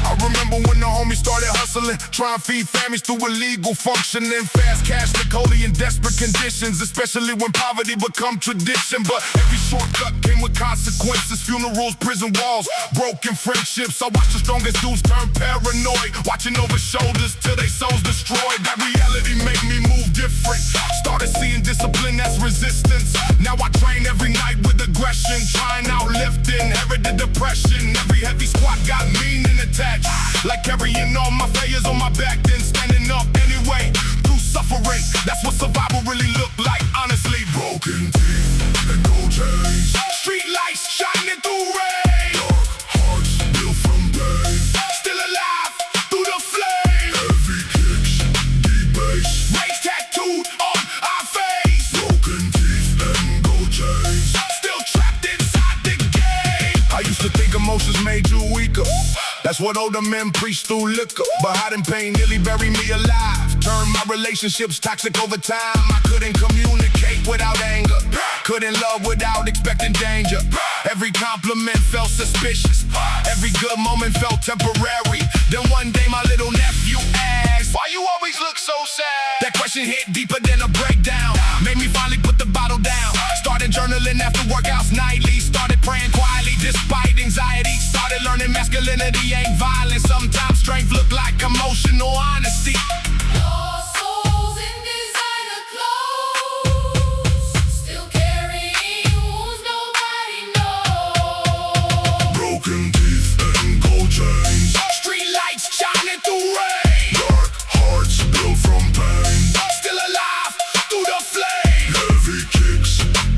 I remember when the homies we started hustling, trying to feed families through illegal functioning. Fast cash, Nicole in desperate conditions, especially when poverty become tradition. But every shortcut came with consequences. Funerals, prison walls, broken friendships. I watched the strongest dudes turn paranoid, watching over shoulders till they souls destroyed. That reality made me move different. Started seeing discipline as resistance. Now I train every night with aggression, trying out lifting, inherited depression. Every heavy squat got meaning attached, like carrying all my failures on my back, then standing up anyway through suffering. That's what survival really looked like, honestly. Broken teeth and gold chains, Street lights shining through rain, dark hearts built from pain, still alive through the flame. heavy kicks, deep bass, Race tattooed on our face, broken teeth and gold chains. still trapped inside the game. I used to think emotions made you weaker. That's what older men preach through liquor. But hiding pain nearly buried me alive. Turned my relationships toxic over time. I couldn't communicate without anger, couldn't love without expecting danger. Every compliment felt suspicious, every good moment felt temporary. Then one day my little nephew asked, "Why you always look so sad?" That question hit deeper than a breakdown, made me finally put the bottle down. Started journaling after workouts nightly, started praying quietly despite anxiety. Started learning masculinity ain't violence. Sometimes strength look like emotional honesty. Your soul's in designer clothes, still carrying wounds nobody knows. Broken teeth and gold chains, Street lights shining through rain, dark hearts built from pain, still alive through the flame. heavy kicks,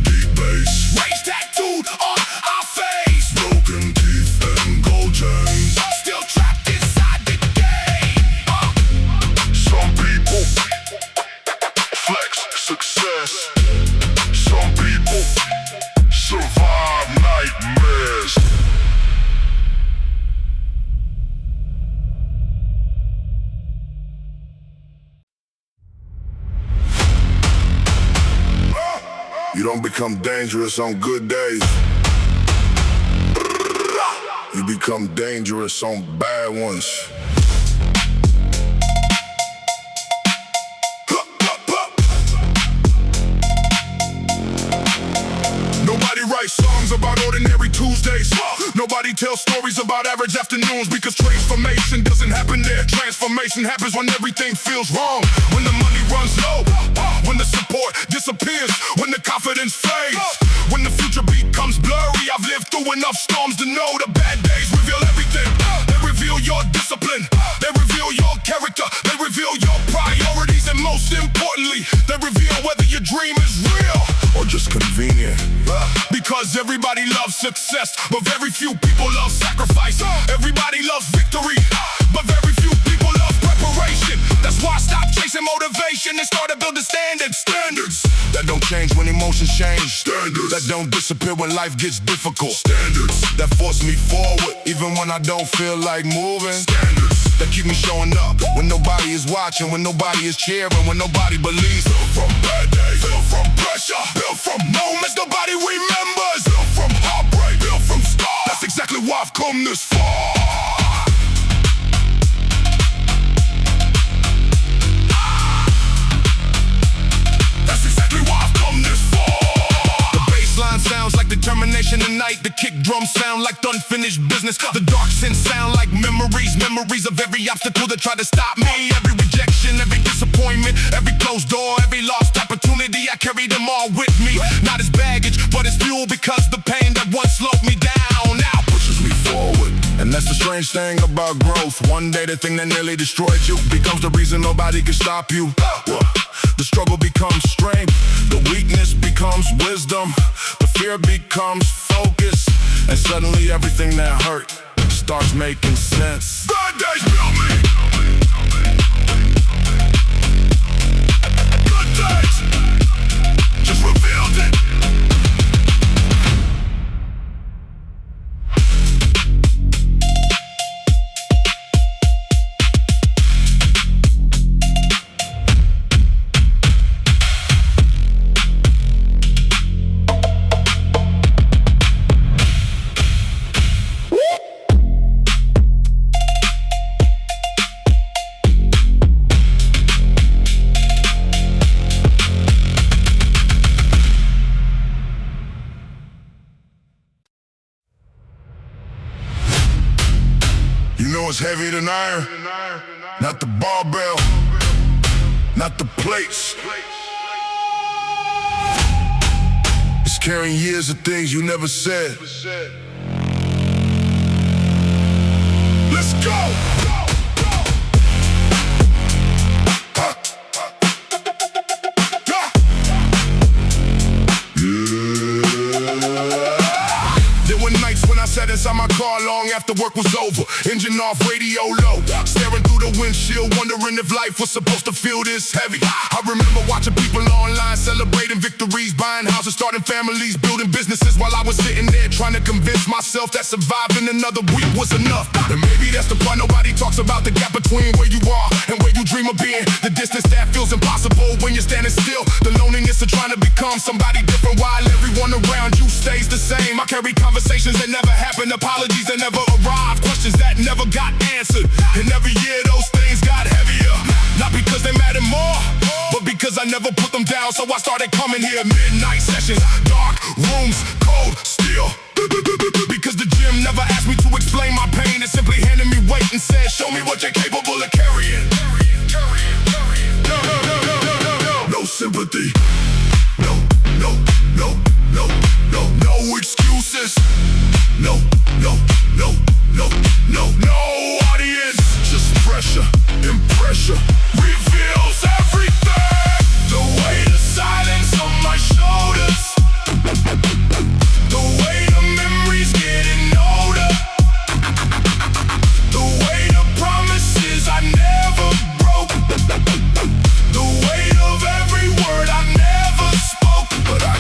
deep bass, Race tattooed on our face, broken teeth and gold chains. still trapped inside the game. Some people flex success, some people survive nightmares. You don't become dangerous on good days. You become dangerous on bad ones. Nobody writes songs about ordinary Tuesdays. Nobody tells stories about average afternoons, because transformation doesn't happen there. Transformation happens when everything feels wrong, when the money runs low, when the support disappears, when the confidence fades, when the future becomes blurry. I've lived through enough storms to know the bad days reveal everything. They reveal your discipline, they reveal your character, they reveal your priorities, and most importantly, they reveal whether your dream is real or just convenient. Because everybody loves success, but very few people love sacrifice. Everybody loves victory, but very few people love preparation. That's why I stopped chasing motivation and started building standards. Standards that don't change when emotions change. Standards that don't disappear when life gets difficult. Standards that force me forward even when I don't feel like moving. Standards that keep me showing up when nobody is watching, when nobody is cheering, when nobody believes. built from bad days, built from pressure, built from Moments nobody remembers, built from heartbreak, built from scars. that's exactly why I've come this far. That's exactly why I've come this far. The bass line sounds like determination tonight. The kick drum sound like unfinished business. The dark synths sound like memories of every obstacle that tried to stop me. Every rejection, every disappointment, every closed door, every lost opportunity. I carry them all with me. Not as baggage, but as fuel, because the pain that once slowed me down now pushes me forward. And that's the strange thing about growth. One day the thing that nearly destroyed you becomes the reason nobody can stop you. The struggle becomes strength, the weakness becomes wisdom, the fear becomes focus, and suddenly everything that hurt starts making sense. Bad days built me, good days just revealed it. know it's heavier than iron? Not the barbell, not the plates. It's carrying years of things you never said. Let's go! Sat inside my car long after work was over. Engine off, radio low. Staring through the windshield, wondering if life was supposed to feel this heavy. I remember watching people online celebrating victories, buying houses, starting families, building businesses, while I was sitting there trying to convince myself that surviving another week was enough. And maybe that's the part nobody talks about, the gap between where you are and where you dream of being. The distance that feels impossible when you're standing still. The loneliness of trying to become somebody different while everyone around you stays the same. I carry conversations that never happen, apologies that never arrived, questions that never got answered. And every year those things got heavier, not because they mattered more, but because I never put them down. So I started coming here, midnight sessions, dark rooms, cold steel. Because the gym never asked me to explain my pain, it simply handed me weight and said, show me what you're capable of carrying. No sympathy, no excuses. No audience, just pressure and pressure reveals everything. The weight of silence on my shoulders, the weight of memories getting older, the weight of promises I never broke, the weight of every word I never spoke. But I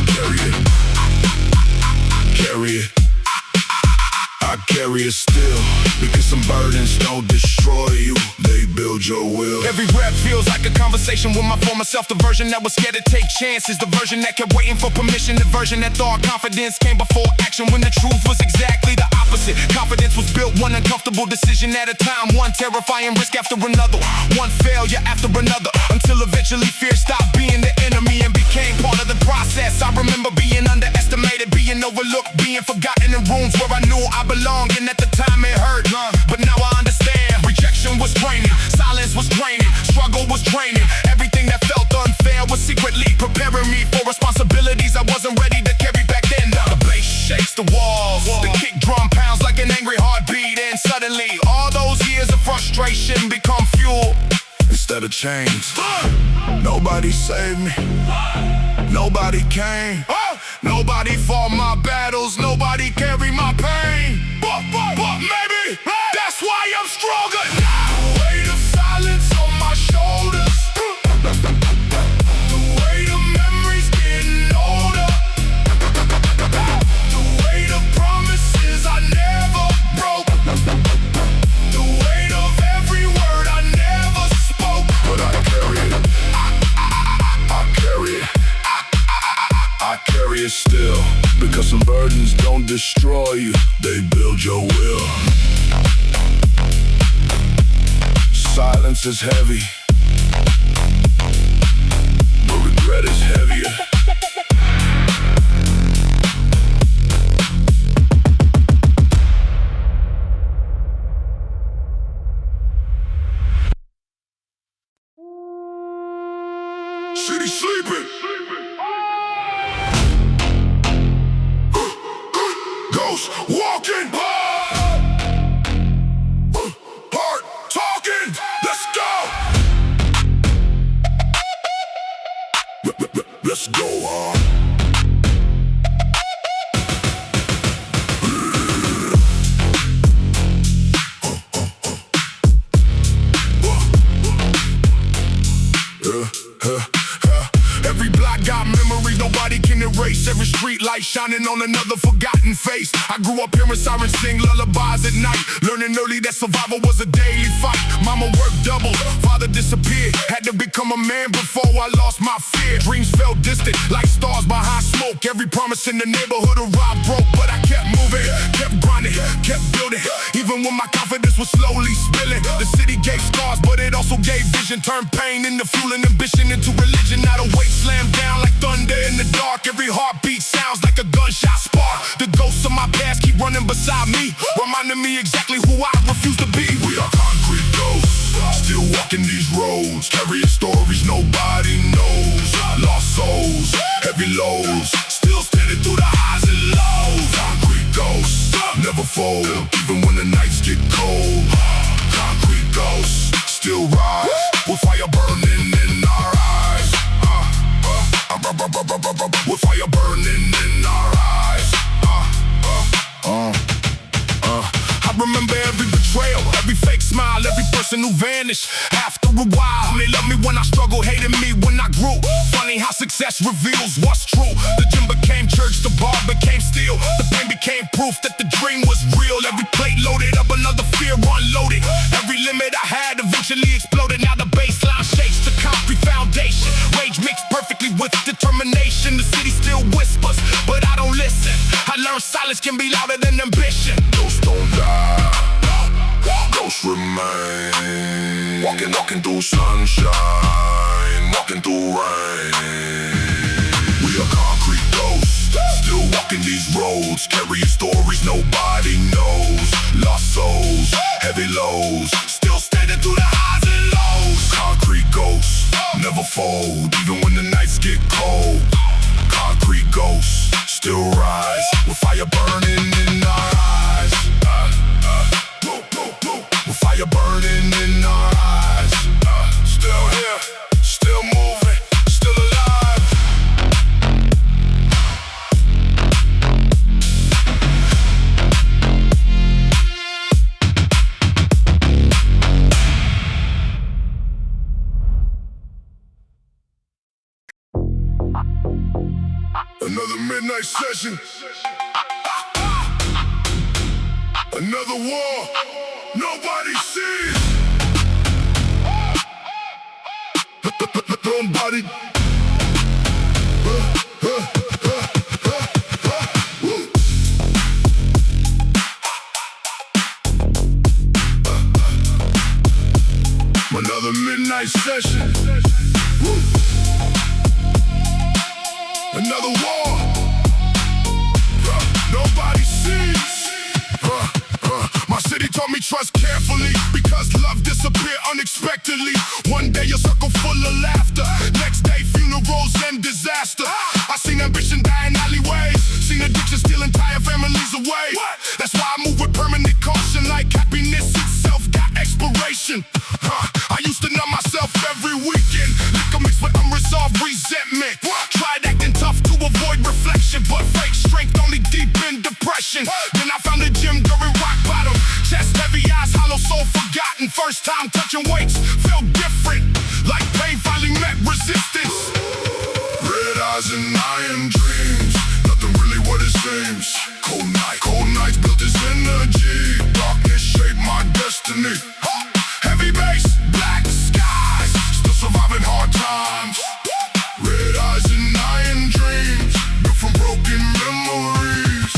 carry it still, because some burdens don't destroy you, they build your will. Every rep feels like a conversation with my former self, the version that was scared to take chances, the version that kept waiting for permission, the version that thought confidence came before action, when the truth was exactly the opposite. Confidence was built one uncomfortable decision at a time, one terrifying risk after another, one failure after another, until eventually fear stopped being the enemy and became part of the process. I remember being underestimated, being overlooked, being forgotten in rooms where I knew I belonged, and at the time it hurt, but now I understand. Rejection was training, silence was draining, struggle was training. Everything that felt unfair was secretly preparing me for responsibilities I wasn't ready to carry back then. The bass shakes the walls, the kick drum pounds like an angry heartbeat, and suddenly all those years of frustration become fuel instead of chains. Nobody saved me, nobody came, nobody fought my battles, nobody carried my pain. But maybe that's why I'm stronger now. The weight of silence on my shoulders, the weight of memories getting older, the weight of promises I never broke, the weight of every word I never spoke. But I carry it, I carry it still, because some burdens don't destroy you, they build your will. Silence is heavy, but regret is heavier. City sleeping. Ghost walking. Heart talking. Let's go. Let's go. Every block got memories nobody can erase. Every street light shining on another forgotten face. I grew up hearing sirens sing lullabies at night, learning early that survival was a daily fight. Mama worked double, father disappeared, had to become a man before I lost my fear. Dreams felt distant like stars behind smoke. Every promise in the neighborhood arrived broke, but I kept moving, kept grinding, kept building. Even when my confidence was slowly spilling. The city gave scars, but it also gave vision. Turned pain into fuel and ambition into religion. Now the weight slammed down like thunder in the dark. Every heartbeat sounds like a gunshot spark. The ghosts of my past keep running beside me, reminding me exactly who I refuse to be. Still walking these roads, carrying stories nobody knows. Lost souls, heavy loads, still standing through the highs and lows. Concrete ghosts, never fold, even when the nights get cold. Concrete ghosts, still rise, with fire burning in our eyes. With fire burning in our eyes. I remember every betrayal, every fake smile, every person who vanished. After a while, they loved me when I struggled, hated me when I grew. Funny how success reveals what's true. The gym became church, the bar became steel. The pain became proof that the dream was real. Every plate loaded up, another fear unloaded. Every limit I had eventually exploded. Now the baseline shakes the concrete foundation. Rage mixed perfectly with determination. The city still whispers, but I don't listen. I learned silence can be louder than ambition. Ghosts don't die, ghosts remain. Walking through sunshine, walking through rain. We are concrete ghosts, still walking these roads, carrying stories nobody knows. Lost souls, heavy lows, still standing through the highs and lows. Concrete ghosts, never fold, even when the nights get cold. Concrete ghosts, still rise, with fire burning in our eyes. With fire burning in our eyes. Still here, still moving, still alive. Another midnight session. Another war nobody sees. Nobody. Another midnight session. Another war nobody sees. My city taught me trust carefully, because love disappeared unexpectedly. One day a circle full of laughter, next day funerals and disaster. I seen ambition die in alleyways, seen addiction steal entire families away. That's why I move with permanent caution, like happiness itself got expiration. I used to numb myself every weekend, liquor mixed with unresolved resentment. Tried acting tough to avoid reflection, but fake strength only deep in depression. Then I found the gym during rock bottom, chest heavy, eyes hollow, soul forgotten. First time touching weights felt different, like pain finally met resistance. Red eyes and iron dreams, nothing really what it seems. Cold nights built this energy, darkness shaped my destiny. Heavy bass, black skies, still surviving hard times. Red eyes and iron dreams, built from broken memories.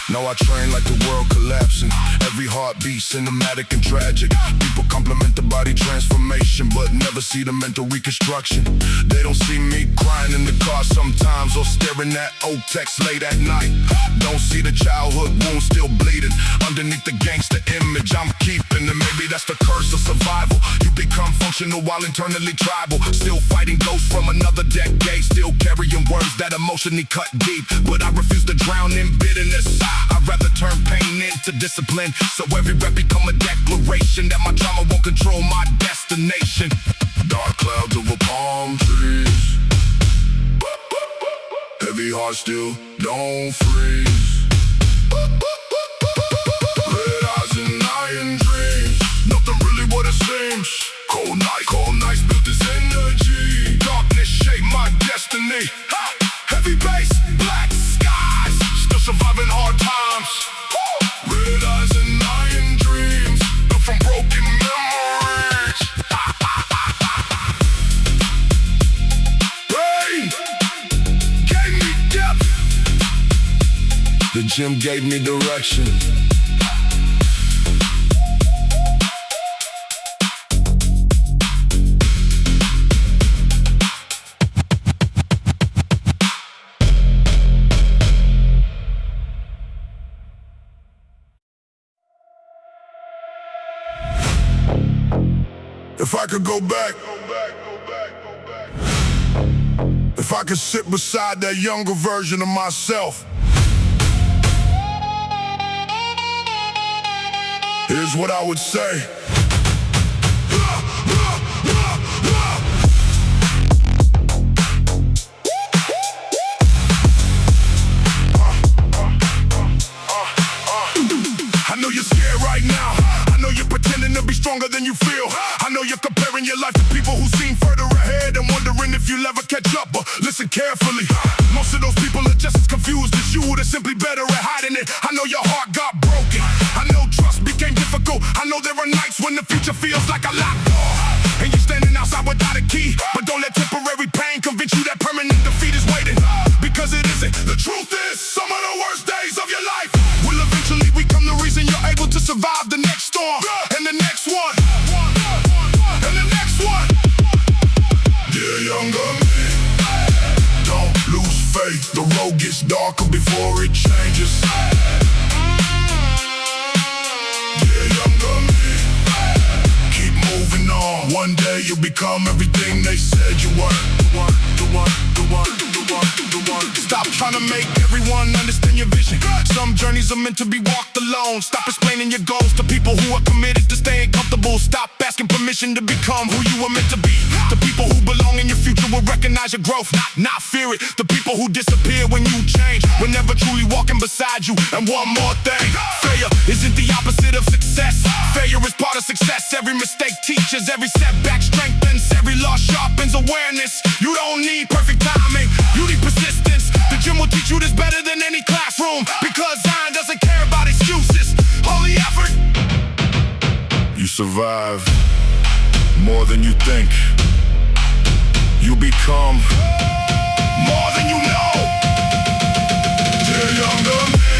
Now I train like the world collapsing, every heartbeat cinematic and tragic. People compliment the body transformation, but never see the mental reconstruction. They don't see me crying in the car sometimes, or staring at old texts late at night. Don't see the childhood wound still bleeding underneath the gangster image I'm keeping. And maybe that's the curse of survival. You become functional while internally tribal, still fighting ghosts from another decade, still carrying words that emotionally cut deep. But I refuse to drown in bitterness. I'd rather turn pain into discipline, so every rep become a declaration that my trauma won't control my destination. Dark clouds over palm trees, heavy heart still don't freeze. Red eyes and iron dreams, nothing really what it seems. Cold nights built this energy, darkness shaped my destiny. Heavy bass, black skies, still surviving hard times. Red eyes and iron dreams, built from broken memories. Pain gave me depth, the gym gave me direction. If I could go back, if I could sit beside that younger version of myself, here's what I would say. I know you're scared right now. I know you're pretending to be stronger than you feel. I know you're comparing your life to people who seem further ahead and wondering if you'll ever catch up. But listen carefully, most of those people are just as confused as you. They're simply better at hiding it. I know your heart got broken. I know trust became difficult. I know there are nights when the future feels like a locked door, and you're standing outside without a key. But don't let temporary pain convince you that permanent defeat is waiting, because it isn't. The truth is, some of the worst days of your life will eventually become the reason you're able to survive the next storm, and the next one, and the next one. Dear younger me, don't lose faith. The road gets darker before it changes. Dear younger me, keep moving on. One day you'll become everything they said you weren't. Stop trying to make everyone understand your vision. Some journeys are meant to be walked alone. Stop explaining your goals to people who are committed to staying comfortable. Stop asking permission to become who you were meant to be. The people who belong in your future will recognize your growth, not fear it. The people who disappear when you change were never truly walking beside you. And one more thing, failure isn't the opposite of success. Failure is part of success. Every mistake teaches, every setback strengthens, every loss sharpens awareness. You don't need perfect timing, you need persistence. The gym will teach you this better than any classroom, because Zion doesn't care about excuses, only effort. You survive more than you think. You become more than you know. Dear younger me,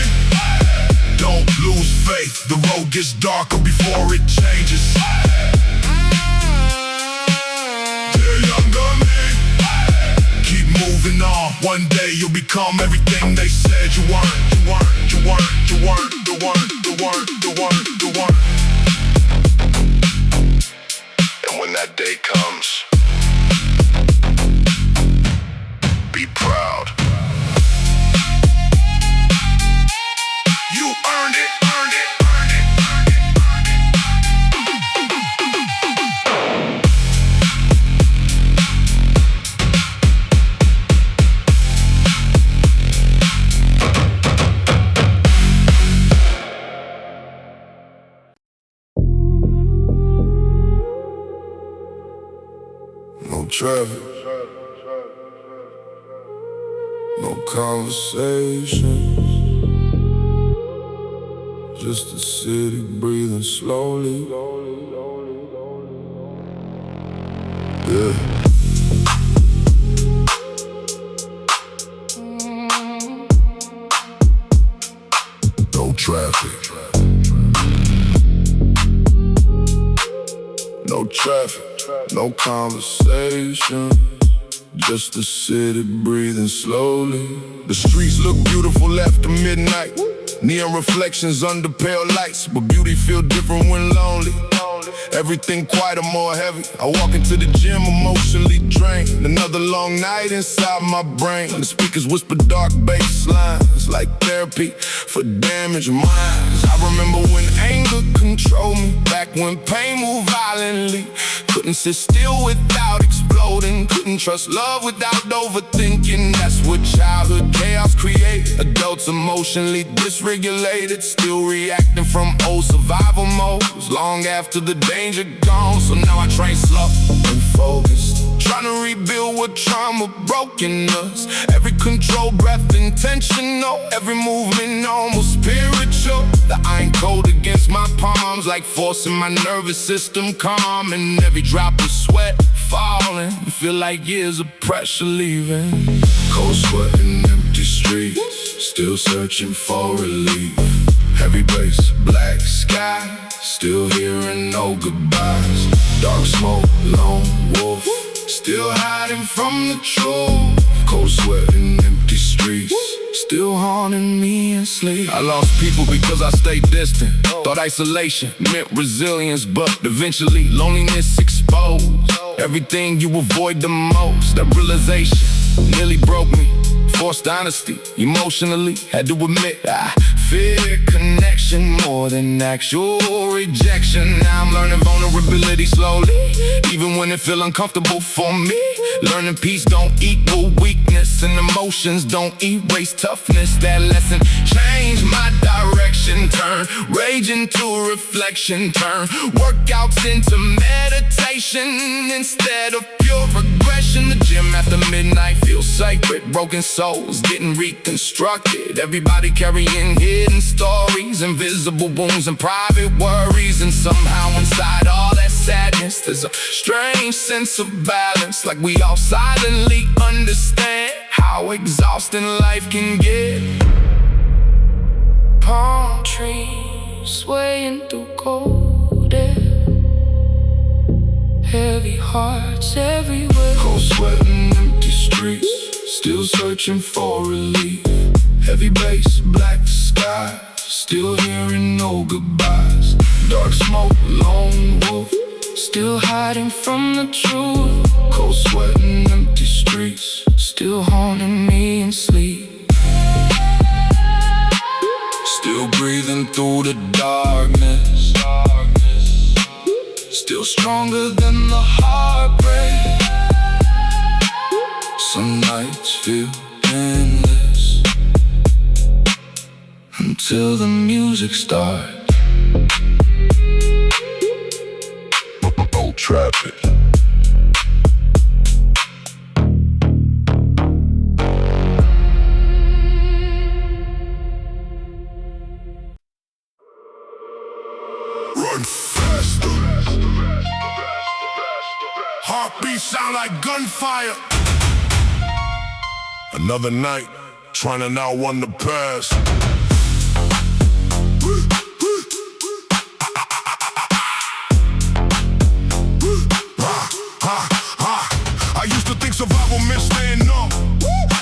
don't lose faith. The road gets darker before it changes. Dear younger me, keep moving on. One day you'll become everything they said you weren't. And when that day comes, be proud. You earned it, earned it, earned it, earned it, no traffic, no conversations, just the city breathing slowly. Yeah. No traffic, no traffic, no conversation, just the city breathing slowly. The streets look beautiful after midnight, neon reflections under pale lights, but beauty feel different when lonely. Everything quieter, more heavy. I walk into the gym emotionally drained. Another long night inside my brain. The speakers whisper dark bass lines, like therapy for damaged minds. I remember when anger controlled me, back when pain moved violently. Couldn't sit still without exploding, couldn't trust love without overthinking. That's what childhood chaos created. Adults emotionally dysregulated, still reacting from old survival modes long after the danger gone. So now I train slow and focused, trying to rebuild what trauma broken us. Every controlled breath intentional, every movement almost spiritual. The iron cold against my palms, like forcing my nervous system calm. And every drop of sweat falling, feel like years of pressure leaving. Cold sweat in empty streets, still searching for relief. Heavy bass, black sky, still hearing no goodbyes. Dark smoke, lone wolf, still hiding from the truth. Cold sweat in empty streets, still haunting me in sleep. I lost people because I stayed distant. Thought isolation meant resilience, but eventually loneliness exposed everything you avoid the most. That realization nearly broke me. Forced honesty, emotionally, had to admit I fear connection more than actual rejection. Now I'm learning vulnerability slowly, even when it feel uncomfortable for me. Learning peace don't equal weakness, and emotions don't erase toughness. That lesson changed my direction. Turn rage into reflection. Turn workouts into meditation instead of pure regression. The gym after midnight feels sacred. Broken souls getting reconstructed. Everybody carrying hidden stories, invisible wounds and private worries. And somehow inside all that sadness, there's a strange sense of balance. Like we all silently understand how exhausting life can get. Palm trees swaying through cold air, heavy hearts everywhere. Cold sweat and empty streets, still searching for relief. Heavy bass, black sky, still hearing no goodbyes. Dark smoke, lone wolf, still hiding from the truth. Cold sweat and empty streets, still haunting me in sleep. still breathing through the darkness. Still stronger than the heartbreak. Some nights feel endless until the music starts. Don't trap it. Run faster. Heartbeat sound like gunfire. Another night, trying to outrun the past. I used to think survival meant staying numb.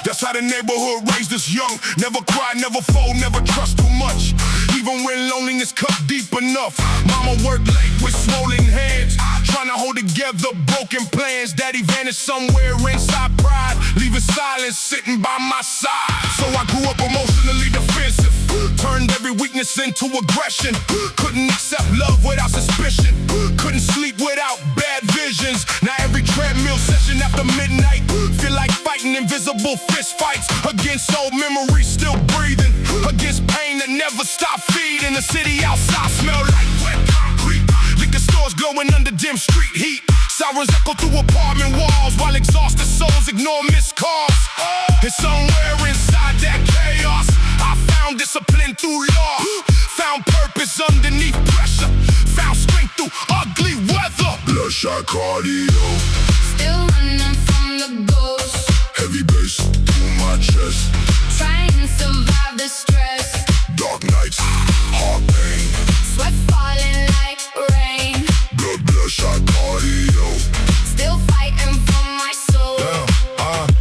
That's how the neighborhood raised us young. Never cry, never fold, never trust too much. Even when loneliness cut deep enough. Mama worked late with swollen hands, trying to hold together broken plans. Daddy vanished somewhere inside pride, leaving silence sitting by my side. So I grew up emotionally defensive, turned every weakness into aggression. Couldn't accept love without suspicion, couldn't sleep without bad visions. Now every treadmill session after midnight feel like fighting invisible fist fights against old memories still breathing, against pain that never stopped feeding. The city outside smell like wet concrete, liquor stores glowing under dim street heat. Sirens echo through apartment walls while exhausted souls ignore missed calls. And somewhere inside that chaos I found discipline through law, found purpose underneath pressure, found strength through ugly weather. Bloodshot cardio, Still running from the ghost, heavy bass through my chest. trying to survive the stress. Dark nights, heart pain, Sweat falling like rain, bloodshot cardio. still fighting for my soul.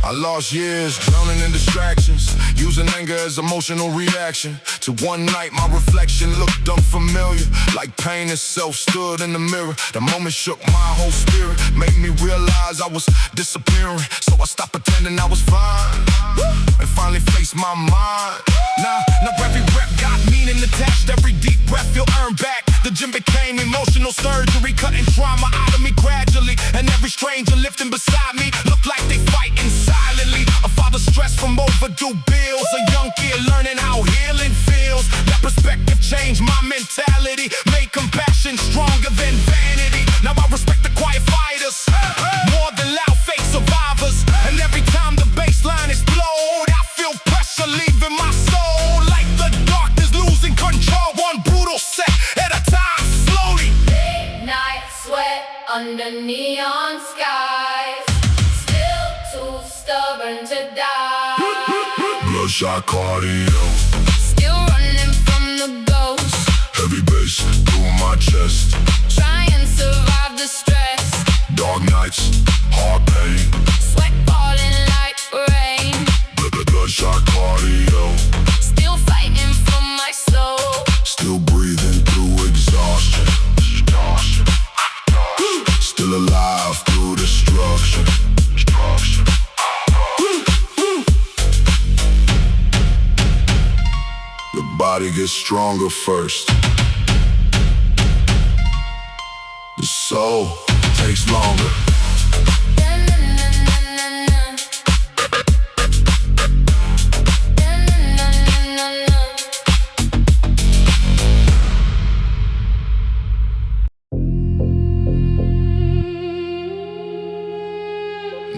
I lost years drowning in distractions, using anger as emotional reaction. To one night my reflection looked unfamiliar, like pain itself stood in the mirror. The moment shook my whole spirit, made me realize I was disappearing. So I stopped pretending I was fine and finally faced my mind. Now every rep got meaning attached, every deep breath you'll earn back. The gym became emotional surgery, cutting trauma out of me gradually. And every stranger lifting beside me looked like they fighting silently. A father stressed from overdue bills, a young kid learning how healing feels. That perspective changed my mentality, made compassion stronger than vanity. Now I respect the quiet fighters more than loud fake survivors. And every time the bass line explode, I feel pressure leaving my soul, like the darkness losing control. One brutal set at a time, slowly. Midnight sweat under neon skies, still too stubborn to die. Bloodshot cardio, Still running from the ghost, heavy bass through my chest. trying to survive the stress. Dark nights, heart pain, Sweat falling like rain, bloodshot cardio. The body gets stronger first. The soul takes longer.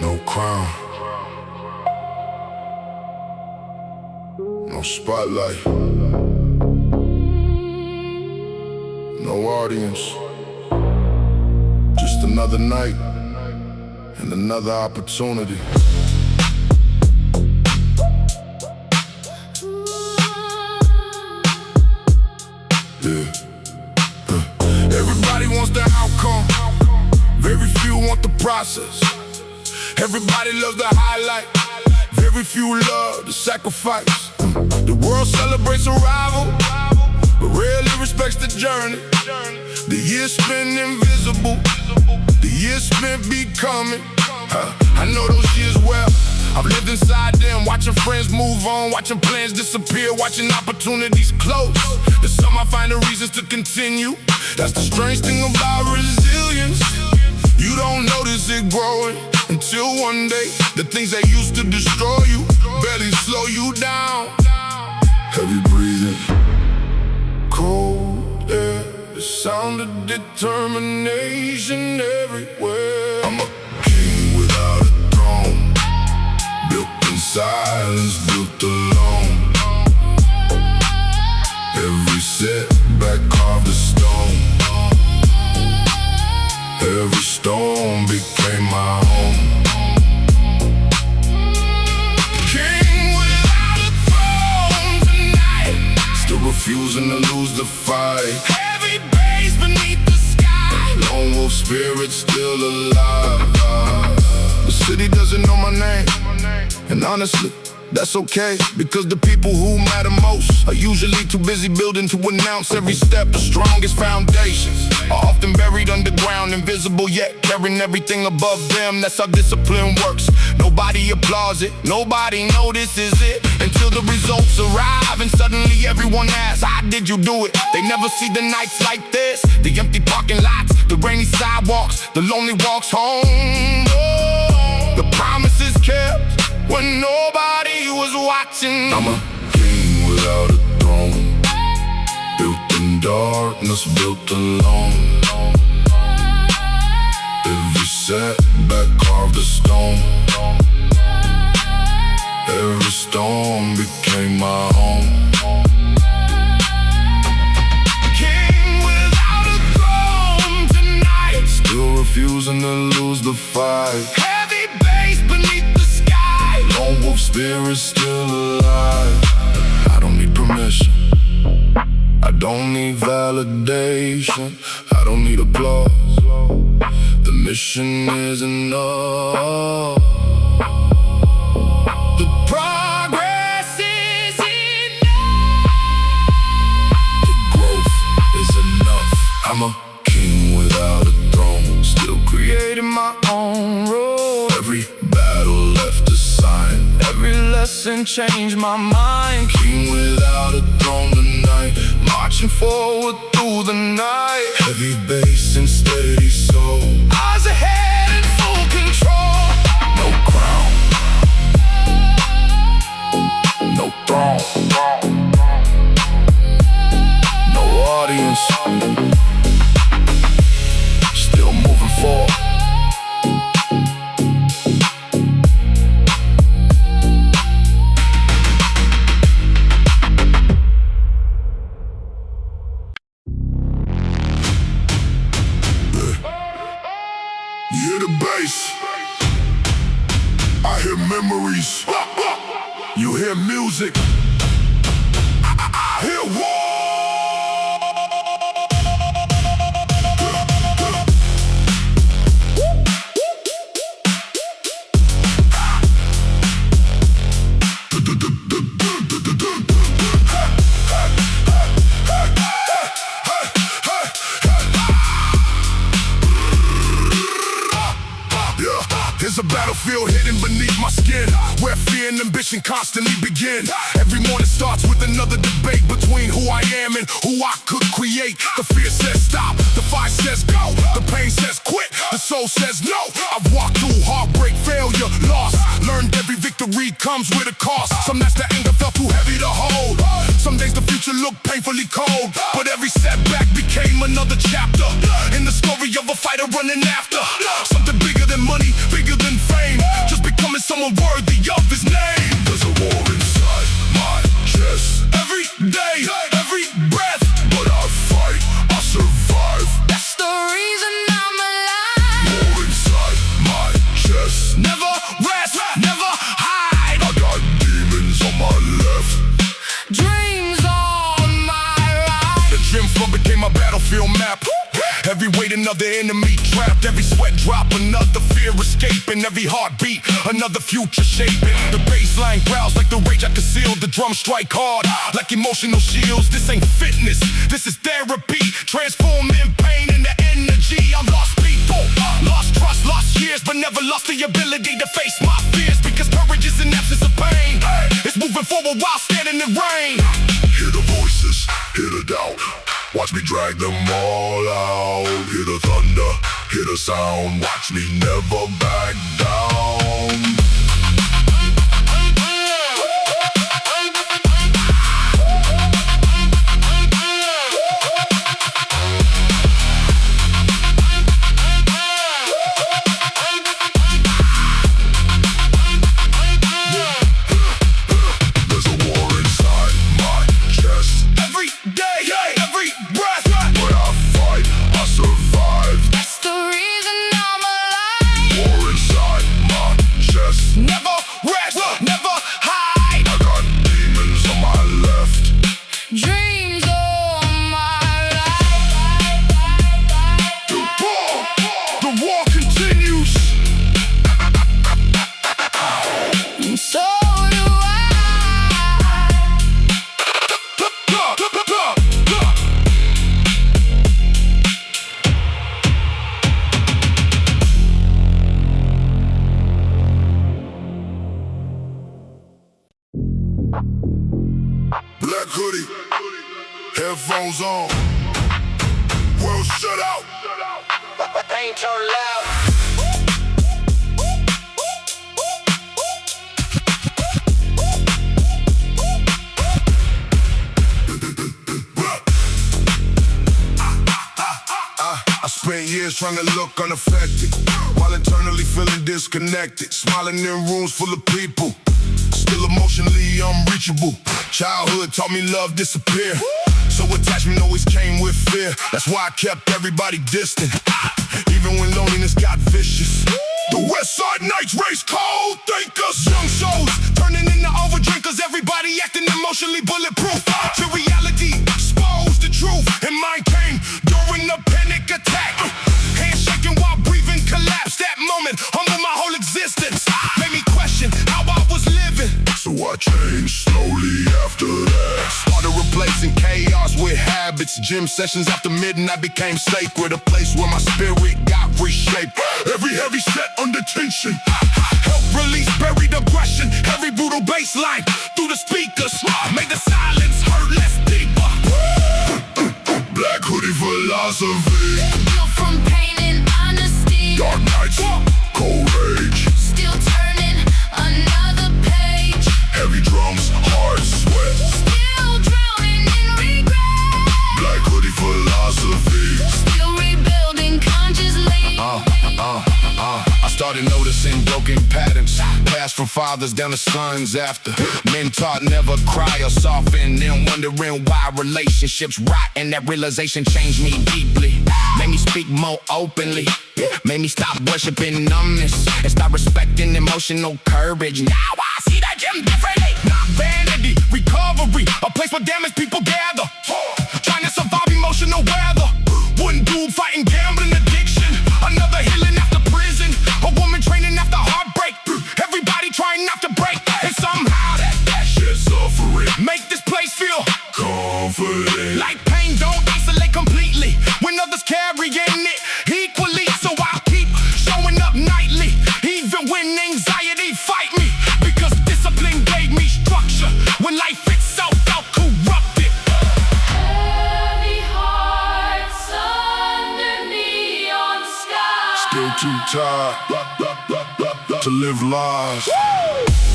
No crown, no spotlight, no audience. Just another night and another opportunity. Yeah. Everybody wants the outcome, very few want the process. Everybody loves the highlight, very few love the sacrifice. The world celebrates arrival, but rarely respects the journey. The years spent invisible, the years spent becoming. I know those years well. I've lived inside them, watching friends move on, watching plans disappear, watching opportunities close. To some I find the reasons to continue. That's the strange thing about resilience. You don't notice it growing until one day the things that used to destroy you barely slow you down. Heavy breathing, cold air, the sound of determination everywhere. I'm a king without a throne, built in silence, built alone. Every setback carved a stone, every stone became my home. King without a throne tonight, still refusing to lose the fight. Heavy bass beneath the sky, lone wolf spirit still alive. The city doesn't know my name, and honestly, that's okay, because the people who matter most are usually too busy building to announce every step. The strongest foundations are often buried underground, invisible yet carrying everything above them. That's how discipline works. Nobody applauds it, nobody notices it until the results arrive, and suddenly everyone asks, how did you do it? They never see the nights like this, the empty parking lots, the rainy sidewalks, the lonely walks home. Oh, the promises kept when nobody was watching. I'm a king without a throne, built in darkness, built alone. Every setback carved a stone, every stone became my home. King without a throne tonight, still refusing to lose the fight. Heavy bass beneath the sky, lone wolf spirit still alive. I don't need permission, I don't need validation, I don't need applause. The mission is enough. The progress is enough. The growth is enough. I'm a king without a throne, still creating my own road. Every battle left a sign, every lesson changed my mind. King without a throne tonight, marching forward through the night. Heavy bass and steady soul, eyes ahead in full control. No crown, no throne, no audience, still moving forward. You hear the bass, I hear memories. You hear music, I hear war. There's a battlefield hidden beneath my skin, where fear and ambition ambition constantly begin. Every morning starts with another debate between who I am and who I could create. The fear says stop, the fire says go, the pain says quit, the soul says no. I've walked through heartbreak, failure, loss, learned every victory comes with a cost. Some nights the anger felt too heavy to hold. Some days the future looked painfully cold, but every setback became another chapter in the story of a fighter running after something bigger than money, bigger than fame, just becoming someone worthy of his name. There's a war inside my chest, Every day, every breath, but I fight, I survive. That's the reason I'm alive. War inside my chest, never rest, never hide. I got demons on my left. Dreams on my right. The gym floor became my battlefield map. Every weight, another enemy trapped. Every sweat drop, another fear escaping. Every heartbeat, another future shaping. The baseline growls like the rage I conceal. The drums strike hard like emotional shields. This ain't fitness, this is therapy. Transforming pain into energy. I've lost people, lost trust, lost years, but never lost the ability to face my fears. Because courage is an absence of pain. It's moving forward while standing in rain. Hear the voices, hear the doubt. Watch me drag them all out. Hear the thunder, hear the sound. Watch me never back down. There's a war inside my chest, Every day, every breath, but I fight, I survive. That's the reason I'm alive. War inside my chest, never rest, never hide. I got demons on my left. Dreams on my right. The war continues. And so do I. Black hoodie, headphones on. World shut out. Ain't so loud. I spent years trying to look unaffected, while internally feeling disconnected. Smiling in rooms full of people, still emotionally unreachable. Childhood taught me love disappear, so attachment always came with fear. That's why I kept everybody distant, even when loneliness got vicious. The West Side Nights race cold thinkers. Young souls turning into overdrinkers. Everybody acting emotionally bulletproof. To reality, expose the truth. And mine came during a panic attack. Hands shaking while breathing collapsed. That moment humbled my whole existence. Made me question how I was living. So I changed slowly after that. Started replacing chaos with habits. Gym sessions after midnight became sacred. A place where my spirit got reshaped. Every heavy set under tension. Help release buried aggression. Every brutal bass line through the speakers made the silence hurt less deeper. Black hoodie philosophy. Heal from pain and honesty. Dark nights, cold rage. Still turning another page. Heavy drums, hard sweat. Still drowning in regret. Black hoodie philosophy. Still rebuilding consciously. I started noticing broken patterns, passed from fathers down to sons after. Men taught never cry or soften, then wondering why relationships rot. And that realization changed me deeply, made me speak more openly, made me stop worshiping numbness and start respecting emotional courage. Now I see that gym differently. Not vanity, recovery, a place where damaged people gather, trying to survive emotional weather. One dude fighting gambling addiction, another healing after prison, a woman training after heartbreak. Everybody trying not to break, and somehow that Shit suffering. make this place feel Confident. like pain don't isolate completely when others carrying it equally. So I'll keep showing up nightly, even when anxiety fight me, because discipline gave tired to live lies.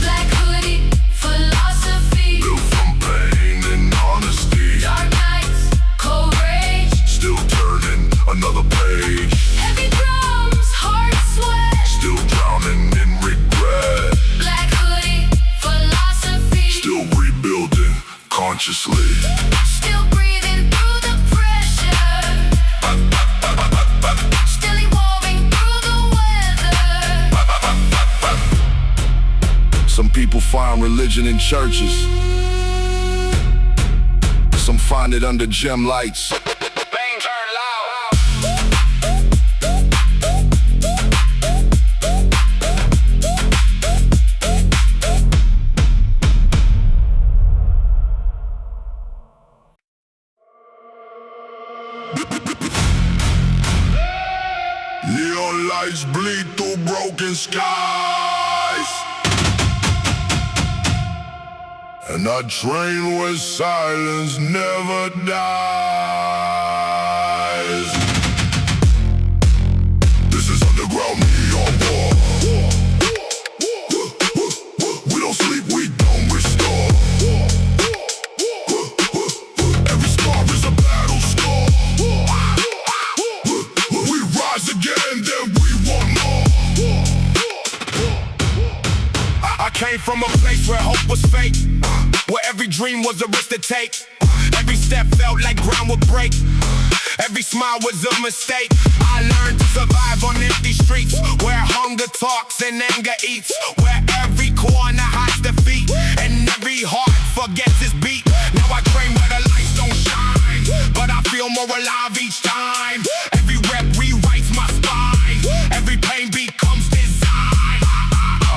Black hoodie, philosophy. Built from pain and honesty. Dark nights, cold rage. Still turning another page. Heavy drums, hard sweat. Still drowning in regret. Black hoodie, philosophy. Still rebuilding consciously. Still breathing through the pressure. Still evolving through the weather. Some people find religion in churches. Some find it under gem lights. Bang, turn loud. Neon lights bleed through broken skies. And I train where silence never dies. This is underground neon war. We don't sleep, we don't restore. Every scar is a battle scar. We rise again, then we want more. I came from a place where hope was fake, where every dream was a risk to take. Every step felt like ground would break. Every smile was a mistake. I learned to survive on empty streets, where hunger talks and anger eats, where every corner hides defeat and every heart forgets its beat. Now I train where the lights don't shine, but I feel more alive each time. Every rep rewrites my spine. Every pain becomes design.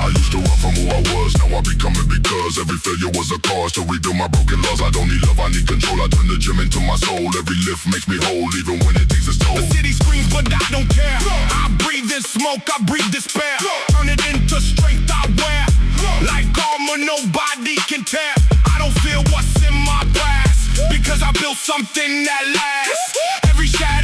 I used to run from who I was, now I become it because every failure was a cause to rebuild my broken laws. I don't need love, I need control. I turn the gym into my soul. Every lift makes me whole, even when it takes its toll. The city screams, but I don't care. I breathe in smoke, I breathe despair. Turn it into strength I wear. Like armor, nobody can tear. I don't feel what's in my past, because I built something that lasts. Every shadow